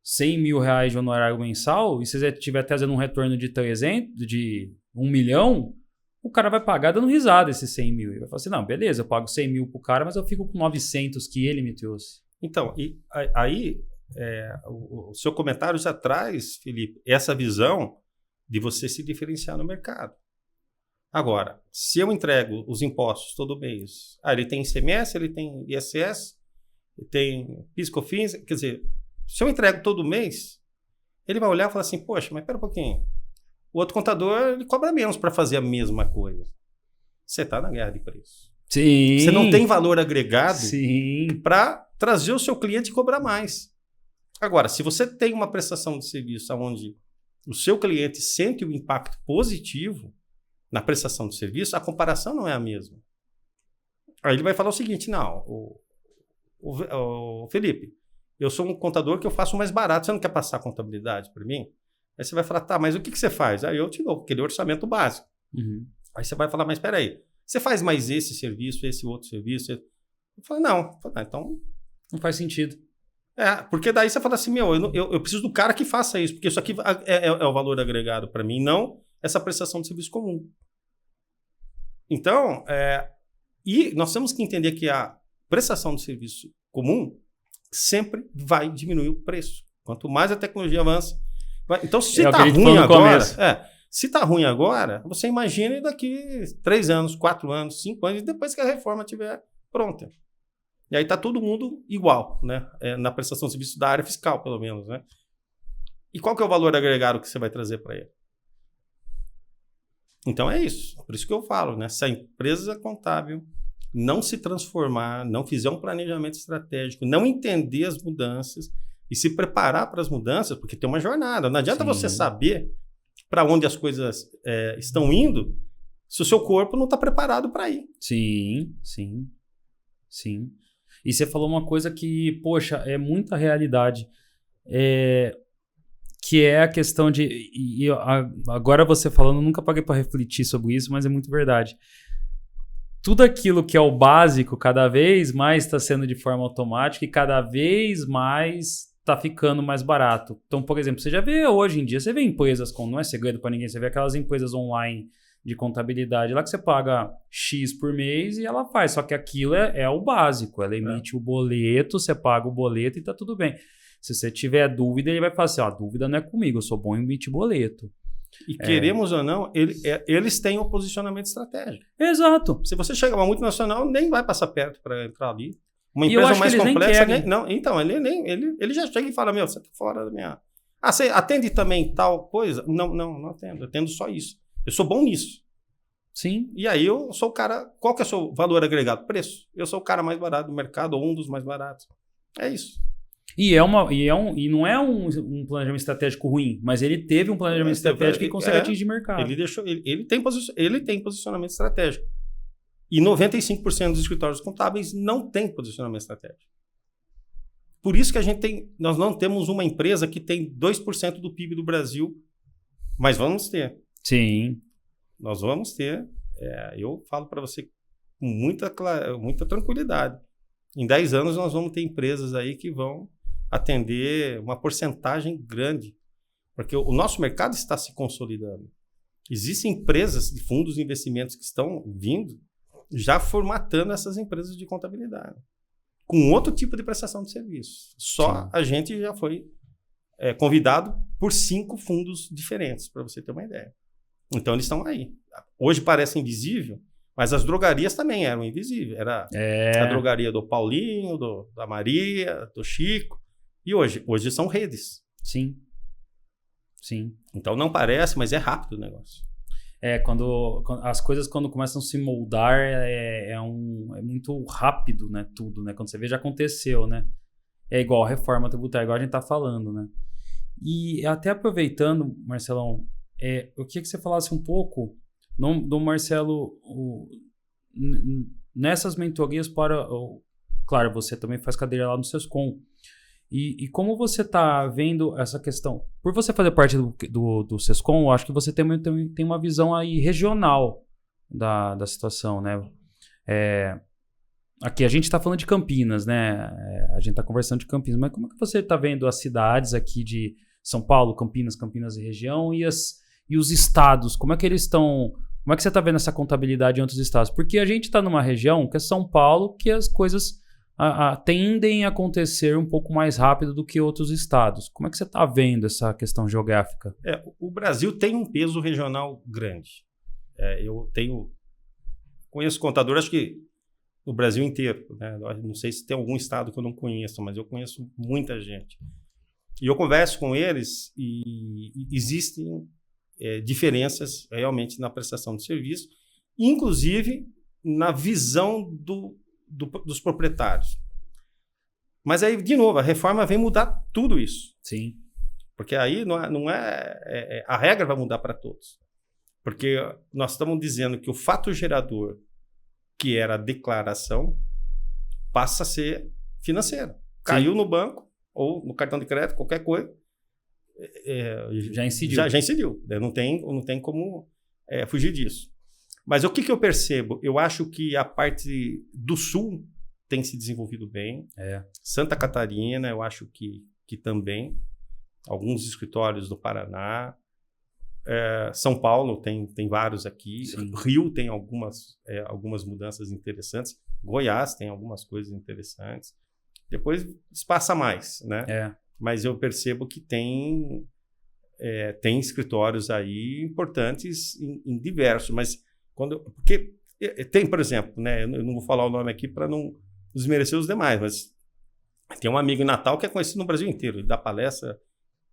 100 mil reais de honorário mensal e se você estiver trazendo um retorno de 1 milhão, o cara vai pagar dando risada esses 100 mil. Ele vai falar assim, não, beleza, eu pago 100 mil pro cara, mas eu fico com 900 que ele me trouxe. Então, e aí... o seu comentário já traz, Felipe, essa visão de você se diferenciar no mercado. Agora, se eu entrego os impostos todo mês, ele tem ICMS, ele tem ISS, ele tem PIS/COFINS, quer dizer, se eu entrego todo mês, ele vai olhar e falar assim, poxa, mas espera um pouquinho, o outro contador ele cobra menos para fazer a mesma coisa. Você está na guerra de preço. Sim. Você não tem valor agregado para trazer o seu cliente e cobrar mais. Agora, se você tem uma prestação de serviço onde o seu cliente sente o impacto positivo na prestação de serviço, a comparação não é a mesma. Aí ele vai falar o seguinte, não, Felipe, eu sou um contador que eu faço mais barato, você não quer passar a contabilidade para mim? Aí você vai falar, tá, mas o que você faz? Aí eu te dou aquele orçamento básico. Uhum. Aí você vai falar, mas espera aí, você faz mais esse serviço, esse outro serviço? Eu falo, não. Então... Não faz sentido. Porque daí você fala assim, eu preciso do cara que faça isso, porque isso aqui é o valor agregado para mim, não essa prestação de serviço comum. Então, e nós temos que entender que a prestação de serviço comum sempre vai diminuir o preço. Quanto mais a tecnologia avança... Então, se está ruim agora... Se está ruim agora, você imagine daqui 3 anos, 4 anos, 5 anos, depois que a reforma estiver pronta. E aí está todo mundo igual, né? Na prestação de serviço da área fiscal, pelo menos, né? E qual que é o valor agregado que você vai trazer para ele? Então é isso. Por isso que eu falo, né? Se a empresa contábil não se transformar, não fizer um planejamento estratégico, não entender as mudanças e se preparar para as mudanças, porque tem uma jornada. Não adianta você saber para onde as coisas estão indo se o seu corpo não está preparado para ir. Sim, sim, sim. E você falou uma coisa que, poxa, é muita realidade. Que é a questão de... agora você falando, eu nunca paguei para refletir sobre isso, mas é muito verdade. Tudo aquilo que é o básico, cada vez mais está sendo de forma automática e cada vez mais está ficando mais barato. Então, por exemplo, você já vê hoje em dia, você vê empresas, não é segredo para ninguém, você vê aquelas empresas online de contabilidade lá que você paga X por mês e ela faz, só que aquilo é o básico, ela emite o boleto, você paga o boleto e tá tudo bem. Se você tiver dúvida, ele vai falar assim, a dúvida não é comigo, eu sou bom em emitir boleto. E queremos ou não, eles têm um posicionamento estratégico. Exato. Se você chegar a uma multinacional, nem vai passar perto para entrar ali. Uma E eu empresa acho mais que eles complexa... nem querem. Não, então, ele já chega e fala, meu, você tá fora da minha... Ah, você atende também tal coisa? Não atendo. Eu atendo só isso. Eu sou bom nisso. Sim. E aí eu sou o cara... Qual que é o seu valor agregado? Preço. Eu sou o cara mais barato do mercado, ou um dos mais baratos. É isso. E não é um planejamento estratégico ruim, mas ele teve um planejamento estratégico que consegue atingir mercado. Ele tem posicionamento estratégico. E 95% dos escritórios contábeis não têm posicionamento estratégico. Por isso que nós não temos uma empresa que tem 2% do PIB do Brasil, mas vamos ter. Sim. Nós vamos ter. Eu falo para você com muita tranquilidade. Em 10 anos nós vamos ter empresas aí que vão atender uma porcentagem grande, porque o nosso mercado está se consolidando. Existem empresas de fundos de investimentos que estão vindo já formatando essas empresas de contabilidade, com outro tipo de prestação de serviço. Só Sim. a gente já foi convidado por 5 fundos diferentes, para você ter uma ideia. Então eles estão aí. Hoje parece invisível, mas as drogarias também eram invisíveis. Era a drogaria do Paulinho, da Maria, do Chico. E hoje são redes. Sim. Sim. Então não parece, mas é rápido o negócio. Quando as coisas começam a se moldar, é muito rápido, né? Tudo, né? Quando você vê, já aconteceu, né? É igual a reforma tributária, igual a gente tá falando, né? E até aproveitando, Marcelão, eu queria que você falasse um pouco do Marcelo nessas mentorias claro, você também faz cadeira lá no Sescom. E como você está vendo essa questão? Por você fazer parte do Sescom, eu acho que você tem uma visão aí regional da situação, né? Aqui a gente está falando de Campinas, né? A gente está conversando de Campinas, mas como é que você está vendo as cidades aqui de São Paulo, Campinas e região e os estados? Como é que eles estão... Como é que você está vendo essa contabilidade em outros estados? Porque a gente está numa região que é São Paulo, que as coisas tendem a acontecer um pouco mais rápido do que outros estados. Como é que você está vendo essa questão geográfica? O Brasil tem um peso regional grande. Conheço contador, acho que no Brasil inteiro, né? Não sei se tem algum estado que eu não conheço, mas eu conheço muita gente. E eu converso com eles e existem diferenças realmente na prestação de serviço, inclusive na visão dos proprietários. Mas aí, de novo, a reforma vem mudar tudo isso. Sim. Porque aí a regra vai mudar para todos. Porque nós estamos dizendo que o fato gerador, que era a declaração, passa a ser financeiro. Caiu no banco ou no cartão de crédito, qualquer coisa. Já incidiu. Já incidiu. Não tem como fugir disso. Mas o que eu percebo? Eu acho que a parte do Sul tem se desenvolvido bem. Santa Catarina, eu acho que também. Alguns escritórios do Paraná. São Paulo tem vários aqui. Sim. Rio tem algumas mudanças interessantes. Goiás tem algumas coisas interessantes. Depois espaça mais, né? Mas eu percebo que tem escritórios aí importantes em diversos. Mas porque tem, por exemplo, né? Eu não vou falar o nome aqui para não desmerecer os demais, mas tem um amigo em Natal que é conhecido no Brasil inteiro. Ele dá palestra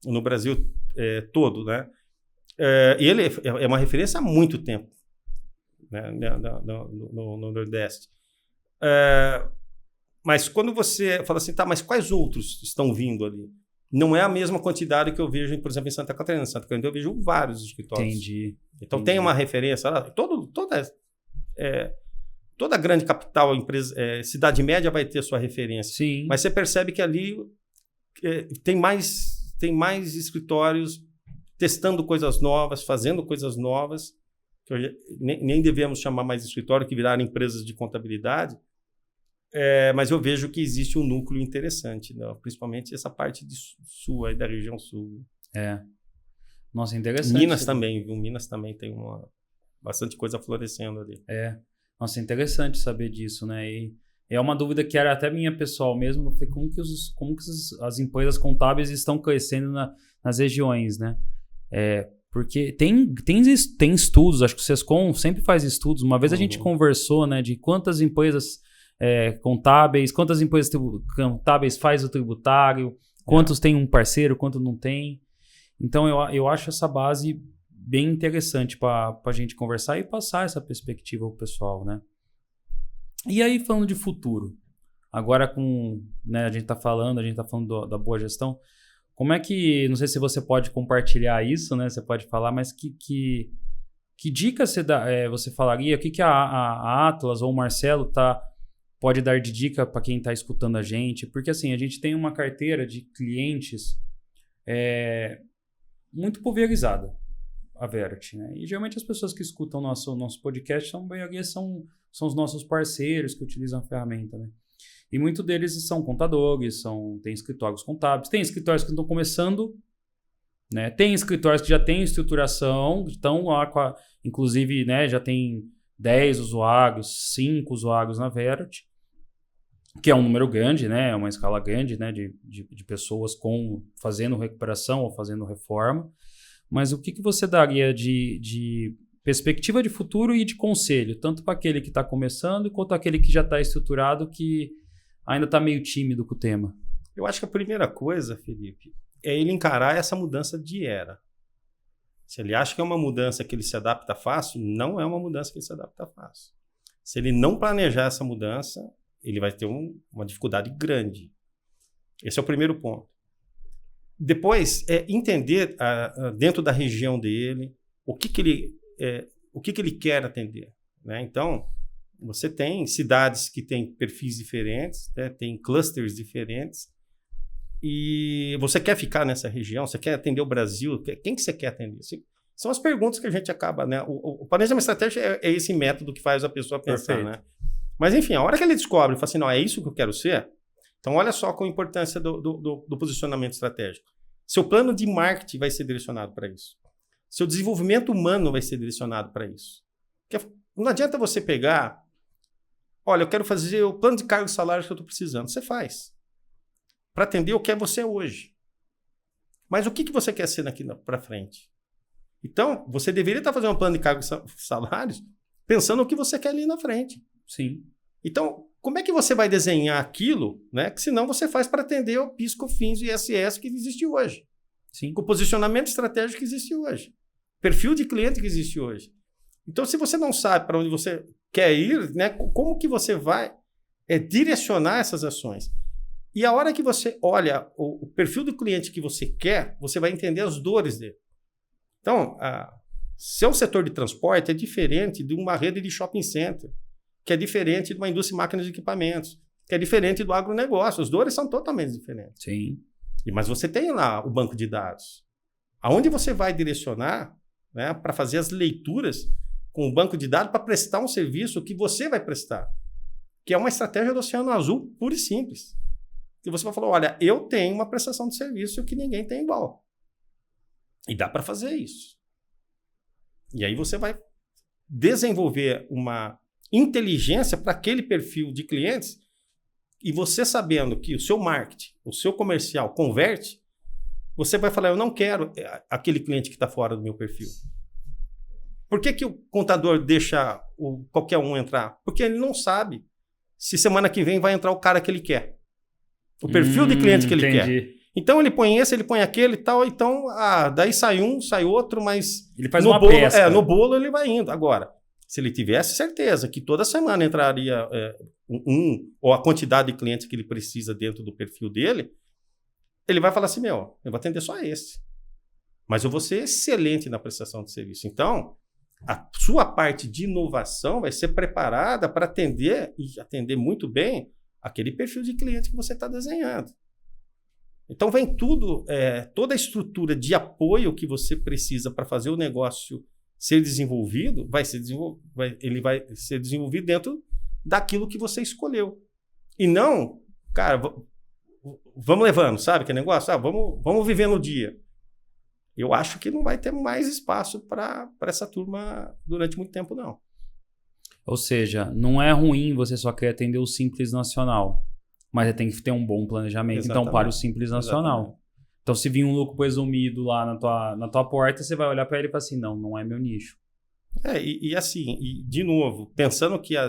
no Brasil todo, né? Ele é uma referência há muito tempo, né? No Nordeste. Mas quando você fala assim, tá, mas quais outros estão vindo ali? Não é a mesma quantidade que eu vejo, por exemplo, em Santa Catarina. Em Santa Catarina eu vejo vários escritórios. Entendi. Então tem uma referência. Toda grande capital, empresa, cidade média vai ter sua referência. Sim. Mas você percebe que ali tem mais escritórios testando coisas novas, fazendo coisas novas, que nem devemos chamar mais escritório, que viraram empresas de contabilidade. Mas eu vejo que existe um núcleo interessante, né? Principalmente essa parte de sul, aí da região sul. Nossa, interessante. Minas também, viu? Minas também tem bastante coisa florescendo ali. Nossa, interessante saber disso, né? E é uma dúvida que era até minha pessoal mesmo, como que as empresas contábeis estão crescendo nas regiões, né? Porque tem estudos, acho que o Sescom sempre faz estudos. Uma vez a gente conversou, né, de quantas empresas contábeis faz o tributário, quantos tem um parceiro, quanto não tem. Então eu acho essa base bem interessante para a gente conversar e passar essa perspectiva para o pessoal, né? E aí, falando de futuro, agora né, a gente está falando da boa gestão, como é que, não sei se você pode compartilhar isso, né? Você pode falar, mas que dica você falaria, o que a Atlas ou o Marcelo pode dar de dica para quem está escutando a gente? Porque assim, a gente tem uma carteira de clientes muito pulverizada, a Verity, né? E geralmente as pessoas que escutam nosso podcast são os nossos parceiros que utilizam a ferramenta, né? E muitos deles são contadores, têm escritórios contábeis, tem escritórios que estão começando, né? Tem escritórios que já têm estruturação, estão lá inclusive, né, já tem 10 usuários, 5 usuários na Verity, que é um número grande, né? É uma escala grande, né, de pessoas fazendo recuperação ou fazendo reforma. Mas o que você daria de perspectiva de futuro e de conselho, tanto para aquele que está começando quanto aquele que já está estruturado, que ainda está meio tímido com o tema? Eu acho que a primeira coisa, Felipe, é ele encarar essa mudança de era. Se ele acha que é uma mudança que ele se adapta fácil, não é uma mudança que ele se adapta fácil. Se ele não planejar essa mudança, ele vai ter uma dificuldade grande. Esse é o primeiro ponto. Depois, entender dentro da região dele o que ele quer atender, né? Então, você tem cidades que têm perfis diferentes, né? Tem clusters diferentes, e você quer ficar nessa região, você quer atender o Brasil, quem que você quer atender? São as perguntas que a gente acaba, né? O planejamento estratégico é esse método que faz a pessoa pensar, né? Mas, enfim, a hora que ele descobre e fala assim, não, é isso que eu quero ser, então olha só qual a importância do posicionamento estratégico. Seu plano de marketing vai ser direcionado para isso. Seu desenvolvimento humano vai ser direcionado para isso. Porque não adianta você pegar, olha, eu quero fazer o plano de cargos e salários que eu estou precisando. Você faz. Para atender o que você é hoje. Mas o que você quer ser daqui para frente? Então, você deveria estar fazendo um plano de cargos e salários pensando no que você quer ali na frente. Sim. Então, como é que você vai desenhar aquilo, né? Que senão você faz para atender o PIS, COFINS e ISS que existe hoje. Sim. Com o posicionamento estratégico que existe hoje. Perfil de cliente que existe hoje. Então, se você não sabe para onde você quer ir, né? Como que você vai direcionar essas ações? E a hora que você olha o perfil do cliente que você quer, você vai entender as dores dele. Então, seu setor de transporte é diferente de uma rede de shopping center, que é diferente de uma indústria de máquinas e equipamentos, que é diferente do agronegócio. As dores são totalmente diferentes. Sim. Mas você tem lá o banco de dados. Aonde você vai direcionar, né, para fazer as leituras com o banco de dados para prestar um serviço que você vai prestar, que é uma estratégia do Oceano Azul pura e simples. E você vai falar, olha, eu tenho uma prestação de serviço que ninguém tem igual. E dá para fazer isso. E aí você vai desenvolver uma inteligência para aquele perfil de clientes, e você sabendo que o seu marketing, o seu comercial converte, você vai falar, eu não quero aquele cliente que está fora do meu perfil. Por que o contador deixa qualquer um entrar? Porque ele não sabe se semana que vem vai entrar o cara que ele quer. O perfil de cliente que ele quer. Então ele põe esse, ele põe aquele e tal, então daí sai um, sai outro, mas ele faz no uma bolo, pesca. no bolo ele vai indo. Agora, se ele tivesse certeza que toda semana entraria ou a quantidade de clientes que ele precisa dentro do perfil dele, ele vai falar assim, eu vou atender só esse. Mas eu vou ser excelente na prestação de serviço. Então, a sua parte de inovação vai ser preparada para atender, e atender muito bem, aquele perfil de cliente que você está desenhando. Então, vem tudo, toda a estrutura de apoio que você precisa para fazer o negócio ser desenvolvido, ele vai ser desenvolvido dentro daquilo que você escolheu. E não, cara, vamos levando, sabe que negócio? Vamos viver no dia. Eu acho que não vai ter mais espaço para essa turma durante muito tempo, não. Ou seja, não é ruim você só querer atender o Simples Nacional, mas tem que ter um bom planejamento. Exatamente. Então, para o Simples Nacional. Exatamente. Então, se vir um lucro presumido lá na tua porta, você vai olhar para ele e falar assim, não é meu nicho. Assim, de novo, pensando que é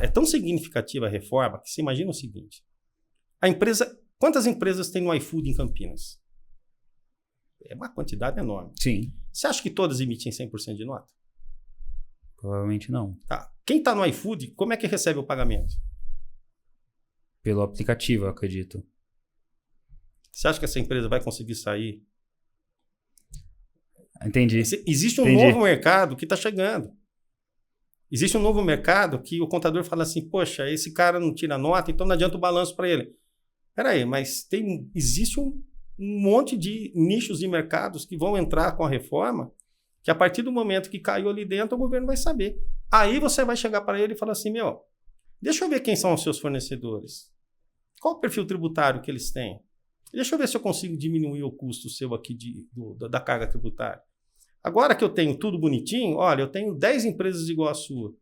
tão significativa a reforma, que você imagina o seguinte, quantas empresas tem no iFood em Campinas? É uma quantidade enorme. Sim. Você acha que todas emitem 100% de nota? Provavelmente não. Tá. Quem está no iFood, como é que recebe o pagamento? Pelo aplicativo, eu acredito. Você acha que essa empresa vai conseguir sair? Entendi. Existe um novo mercado que está chegando. Existe um novo mercado que o contador fala assim, poxa, esse cara não tira nota, então não adianta o balanço para ele. Peraí, mas existe um monte de nichos e mercados que vão entrar com a reforma, que a partir do momento que caiu ali dentro, o governo vai saber. Aí você vai chegar para ele e falar assim, deixa eu ver quem são os seus fornecedores. Qual o perfil tributário que eles têm? Deixa eu ver se eu consigo diminuir o custo seu aqui da carga tributária. Agora que eu tenho tudo bonitinho, olha, eu tenho 10 empresas igual a sua.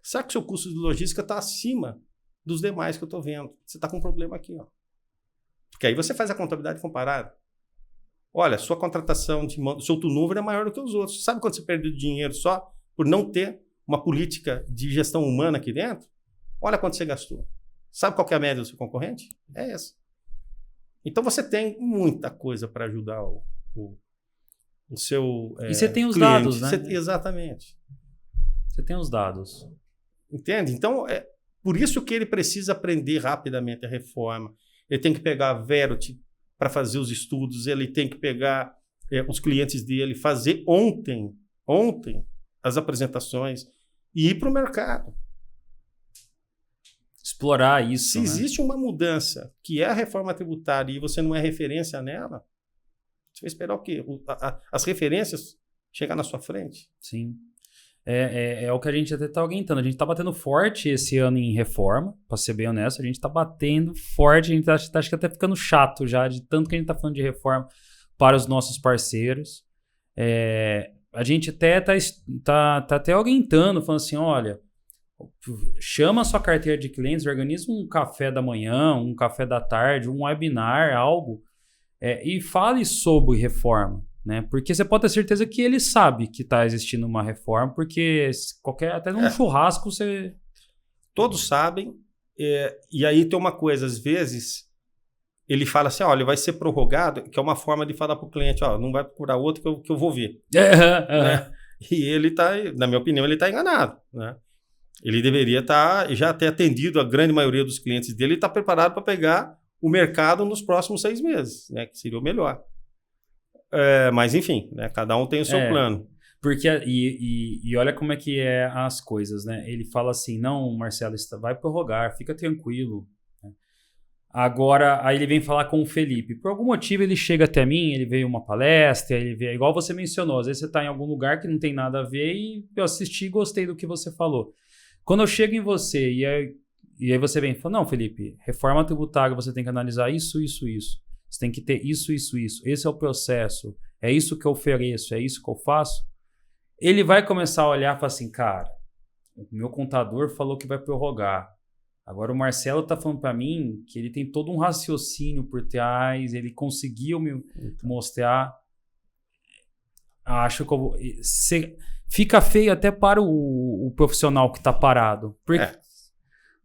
Será que o seu custo de logística está acima dos demais que eu estou vendo? Você está com um problema aqui, ó. Porque aí você faz a contabilidade comparada. Olha, sua contratação, seu turnover é maior do que os outros. Sabe quando você perdeu dinheiro só por não ter uma política de gestão humana aqui dentro? Olha quanto você gastou. Sabe qual que é a média do seu concorrente? É essa. Então você tem muita coisa para ajudar o seu e você tem os cliente. Dados, né? Exatamente. Você tem os dados. Entende? Então, por isso que ele precisa aprender rapidamente a reforma. Ele tem que pegar a Verity para fazer os estudos, ele tem que pegar os clientes dele, fazer ontem as apresentações e ir para o mercado. Explorar isso. Se existe uma mudança que é a reforma tributária e você não é referência nela, você vai esperar o quê? As referências chegar na sua frente? Sim. É o que a gente até está orientando. A gente está batendo forte esse ano em reforma, para ser bem honesto. A gente está batendo forte, a gente acho que até ficando chato já, de tanto que a gente está falando de reforma para os nossos parceiros. A gente até tá até orientando, falando assim, olha, chama a sua carteira de clientes, organiza um café da manhã, um café da tarde, um webinar, algo, e fale sobre reforma. Né? Porque você pode ter certeza que ele sabe que está existindo uma reforma, porque até num churrasco você... Todos sabem, e aí tem uma coisa, às vezes, ele fala assim, olha, vai ser prorrogado, que é uma forma de falar para o cliente, não vai procurar outro que eu vou ver. Né? E ele está, na minha opinião, ele está enganado. Né? Ele deveria já ter atendido a grande maioria dos clientes dele e está preparado para pegar o mercado nos próximos 6 meses, né? Que seria o melhor. Mas enfim, né? Cada um tem o seu plano. Porque, e olha como é que é as coisas, né? Ele fala assim, não, Marcelo, vai prorrogar, fica tranquilo. Agora, aí ele vem falar com o Felipe. Por algum motivo ele chega até mim, ele veio uma palestra, ele veio, igual você mencionou, às vezes você está em algum lugar que não tem nada a ver e eu assisti e gostei do que você falou. Quando eu chego em você e aí você vem e fala, não, Felipe, reforma tributária, você tem que analisar isso. Você tem que ter isso. Esse é o processo. É isso que eu ofereço, é isso que eu faço. Ele vai começar a olhar e falar assim, cara, o meu contador falou que vai prorrogar. Agora o Marcelo está falando para mim que ele tem todo um raciocínio por trás, ele conseguiu me mostrar. Acho que fica feio até para o profissional que está parado.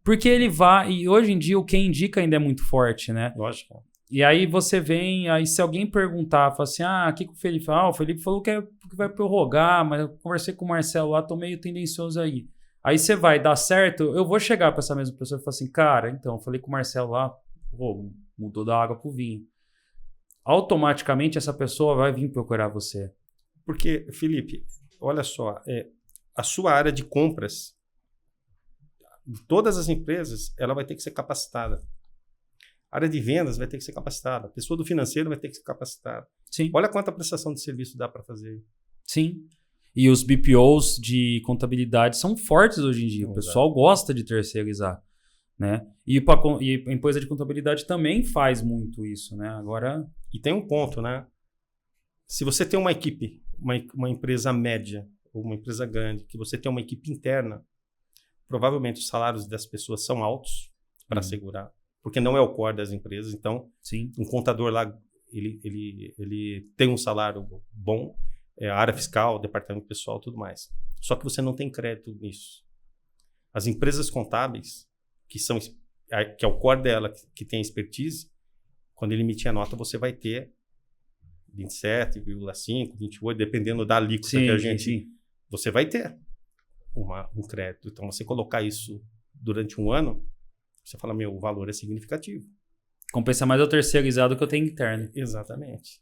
Porque ele vai... E hoje em dia o quem indica ainda é muito forte, né? Lógico. E aí você vem, aí se alguém perguntar, fala assim, o que o Felipe falou? O Felipe falou que vai prorrogar, mas eu conversei com o Marcelo lá, tô meio tendencioso aí. Aí você vai dar certo, eu vou chegar para essa mesma pessoa e falar assim, cara, então, eu falei com o Marcelo lá, mudou da água pro vinho. Automaticamente essa pessoa vai vir procurar você. Porque, Felipe, olha só, a sua área de compras, de todas as empresas, ela vai ter que ser capacitada. A área de vendas vai ter que ser capacitada. A pessoa do financeiro vai ter que ser capacitada. Sim. Olha quanta prestação de serviço dá para fazer. Sim. E os BPOs de contabilidade são fortes hoje em dia. O pessoal gosta de terceirizar, né? E a empresa de contabilidade também faz muito isso, né? Agora... E tem um ponto, né? Se você tem uma equipe, uma empresa média ou uma empresa grande, que você tem uma equipe interna, provavelmente os salários das pessoas são altos para assegurar, porque não é o core das empresas. Então, sim, um contador lá, ele tem um salário bom, a área fiscal, departamento pessoal, tudo mais. Só que você não tem crédito nisso. As empresas contábeis, que é o core dela, que tem expertise, quando ele emitir a nota, você vai ter 27,5, 28, dependendo da alíquota que a gente... Sim. Você vai ter um crédito. Então, você colocar isso durante um ano, você fala, o valor é significativo. Compensa mais o terceirizado que eu tenho interno. Exatamente.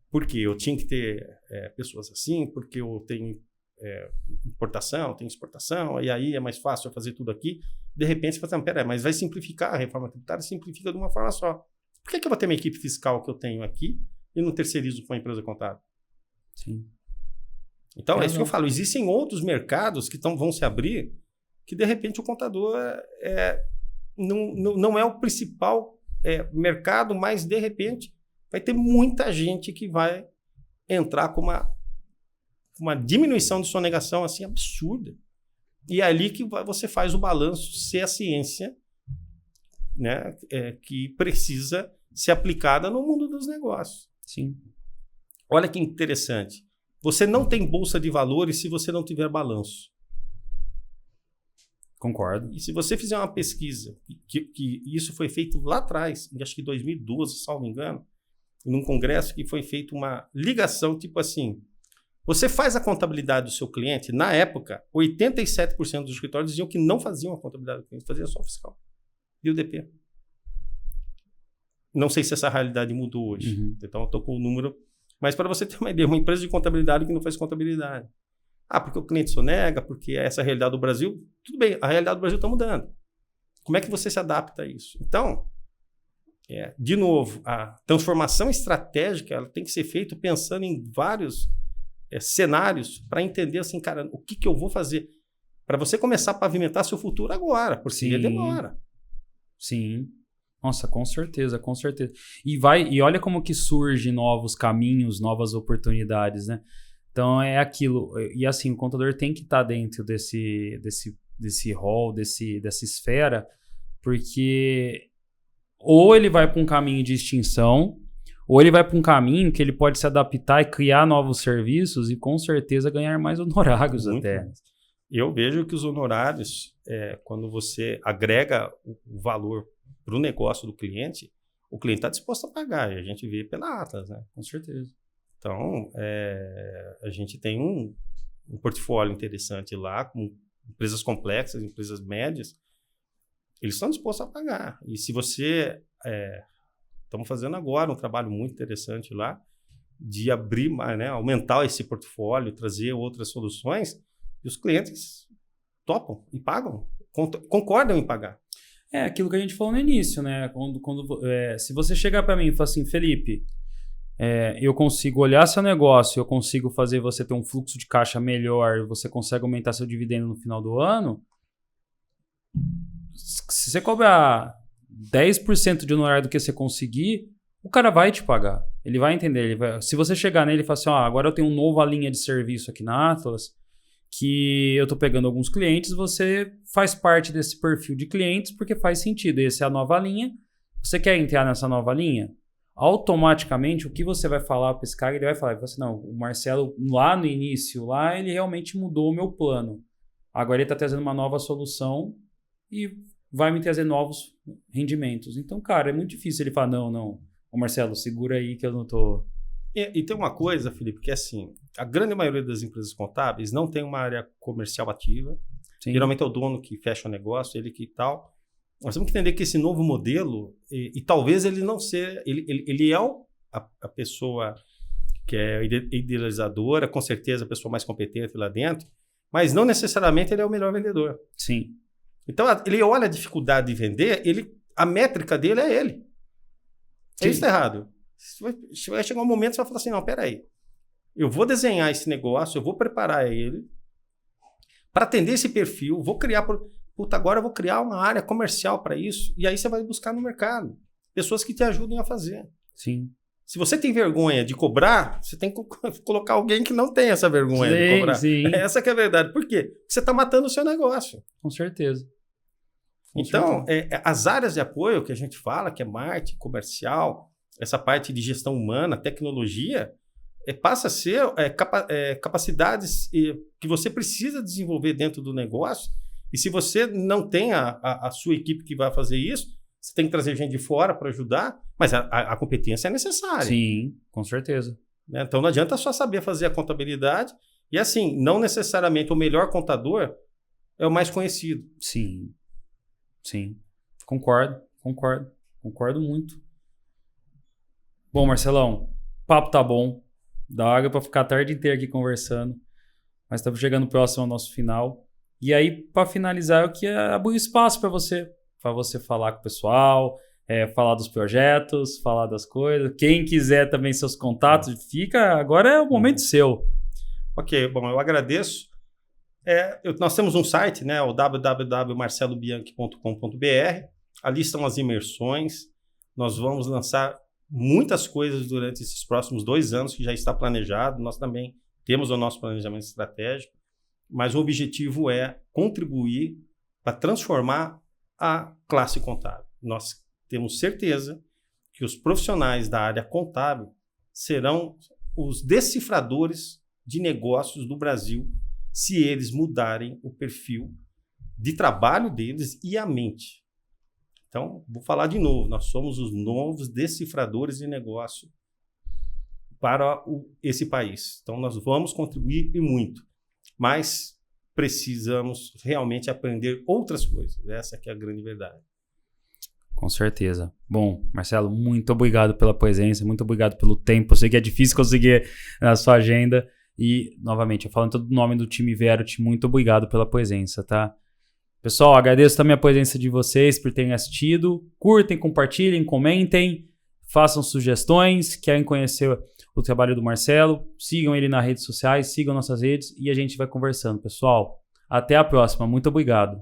Porque eu tinha que ter pessoas assim, porque eu tenho importação, tenho exportação, e aí é mais fácil eu fazer tudo aqui. De repente, você fala assim, peraí, mas vai simplificar a reforma tributária, simplifica de uma forma só. Por que eu vou ter uma equipe fiscal que eu tenho aqui e não terceirizo com a empresa contábil? Sim. Então, é isso que eu falo. Existem outros mercados que vão se abrir que, de repente, o contador não é o principal mercado, mas, de repente, vai ter muita gente que vai entrar com uma diminuição de sonegação assim, absurda. E é ali que você faz o balanço se a ciência, né, que precisa ser aplicada no mundo dos negócios. Sim. Olha que interessante. Você não tem bolsa de valores se você não tiver balanço. Concordo. E se você fizer uma pesquisa, que isso foi feito lá atrás, acho que em 2012, salvo engano, num congresso que foi feita uma ligação, tipo assim, você faz a contabilidade do seu cliente, na época, 87% dos escritórios diziam que não faziam a contabilidade do cliente, faziam só o fiscal e o DP. Não sei se essa realidade mudou hoje, então eu estou com o número, mas para você ter uma ideia, uma empresa de contabilidade que não faz contabilidade. Porque o cliente sonega, porque essa é a realidade do Brasil. Tudo bem, a realidade do Brasil está mudando. Como é que você se adapta a isso? Então, de novo, a transformação estratégica ela tem que ser feita pensando em vários cenários para entender assim, cara, o que eu vou fazer para você começar a pavimentar seu futuro agora, porque demora. Sim. Nossa, com certeza, com certeza. E olha como que surgem novos caminhos, novas oportunidades, né? Então é aquilo. E assim, o contador tem que estar dentro desse rol, dessa esfera, porque ou ele vai para um caminho de extinção, ou ele vai para um caminho que ele pode se adaptar e criar novos serviços e com certeza ganhar mais honorários até. Eu vejo que os honorários, quando você agrega o valor para o negócio do cliente, o cliente está disposto a pagar. E a gente vê pela Atlas, né? Com certeza. Então, a gente tem um portfólio interessante lá, com empresas complexas, empresas médias, eles estão dispostos a pagar. E se você... estamos fazendo agora um trabalho muito interessante lá, de abrir, né, aumentar esse portfólio, trazer outras soluções, e os clientes topam e pagam, concordam em pagar. É aquilo que a gente falou no início, né? Se você chegar para mim e falar assim, Felipe, eu consigo olhar seu negócio, eu consigo fazer você ter um fluxo de caixa melhor, você consegue aumentar seu dividendo no final do ano, se você cobrar 10% de honorário do que você conseguir, o cara vai te pagar. Ele vai entender. Se você chegar nele e falar assim, agora eu tenho uma nova linha de serviço aqui na Atlas, que eu estou pegando alguns clientes, você faz parte desse perfil de clientes porque faz sentido. Essa é a nova linha. Você quer entrar nessa nova linha? Automaticamente, o que você vai falar para esse cara, ele vai falar assim, não, o Marcelo lá no início, ele realmente mudou o meu plano. Agora ele está trazendo uma nova solução e vai me trazer novos rendimentos. Então, cara, é muito difícil ele falar, não, ô Marcelo, segura aí que eu não tô... E tem uma coisa, Felipe, que é assim, a grande maioria das empresas contábeis não tem uma área comercial ativa. Sim. Geralmente é o dono que fecha o negócio, ele que tal. Nós temos que entender que esse novo modelo, e talvez ele não seja... Ele é a pessoa que é idealizadora, com certeza a pessoa mais competente lá dentro, mas não necessariamente ele é o melhor vendedor. Sim. Então, ele olha a dificuldade de vender, a métrica dele é ele. Isso está errado. Vai chegar um momento que você vai falar assim, não, peraí, eu vou desenhar esse negócio, eu vou preparar ele para atender esse perfil, vou criar... agora eu vou criar uma área comercial para isso, e aí você vai buscar no mercado pessoas que te ajudem a fazer. Sim. Se você tem vergonha de cobrar, você tem que colocar alguém que não tem essa vergonha de cobrar. Sim. Essa que é a verdade. Por quê? Porque você está matando o seu negócio. Com certeza. Então, as áreas de apoio que a gente fala, que é marketing, comercial, essa parte de gestão humana, tecnologia, passa a ser capacidades que você precisa desenvolver dentro do negócio. E se você não tem a sua equipe que vai fazer isso, você tem que trazer gente de fora para ajudar, mas a competência é necessária. Sim, com certeza. Então não adianta só saber fazer a contabilidade. E assim, não necessariamente o melhor contador é o mais conhecido. Sim. Concordo muito. Bom, Marcelão, o papo tá bom. Dá água para ficar a tarde inteira aqui conversando. Mas estamos chegando próximo ao nosso final. E aí, para finalizar, eu queria abrir espaço para você falar com o pessoal, falar dos projetos, falar das coisas. Quem quiser também seus contatos, agora é o momento seu. Ok, bom, eu agradeço. Nós temos um site, né, o www.marcelobianchi.com.br. Ali estão as imersões. Nós vamos lançar muitas coisas durante esses próximos 2 anos que já está planejado. Nós também temos o nosso planejamento estratégico, mas o objetivo é contribuir para transformar a classe contábil. Nós temos certeza que os profissionais da área contábil serão os decifradores de negócios do Brasil se eles mudarem o perfil de trabalho deles e a mente. Então, vou falar de novo, nós somos os novos decifradores de negócio para esse país. Então, nós vamos contribuir e muito, mas precisamos realmente aprender outras coisas. Essa que é a grande verdade. Com certeza. Bom, Marcelo, muito obrigado pela presença, muito obrigado pelo tempo. Eu sei que é difícil conseguir a sua agenda. E, novamente, eu falo em todo o nome do time Verity, muito obrigado pela presença, tá? Pessoal, agradeço também a presença de vocês por terem assistido. Curtem, compartilhem, comentem, façam sugestões, querem conhecer o trabalho do Marcelo, sigam ele nas redes sociais, sigam nossas redes e a gente vai conversando. Pessoal, até a próxima. Muito obrigado.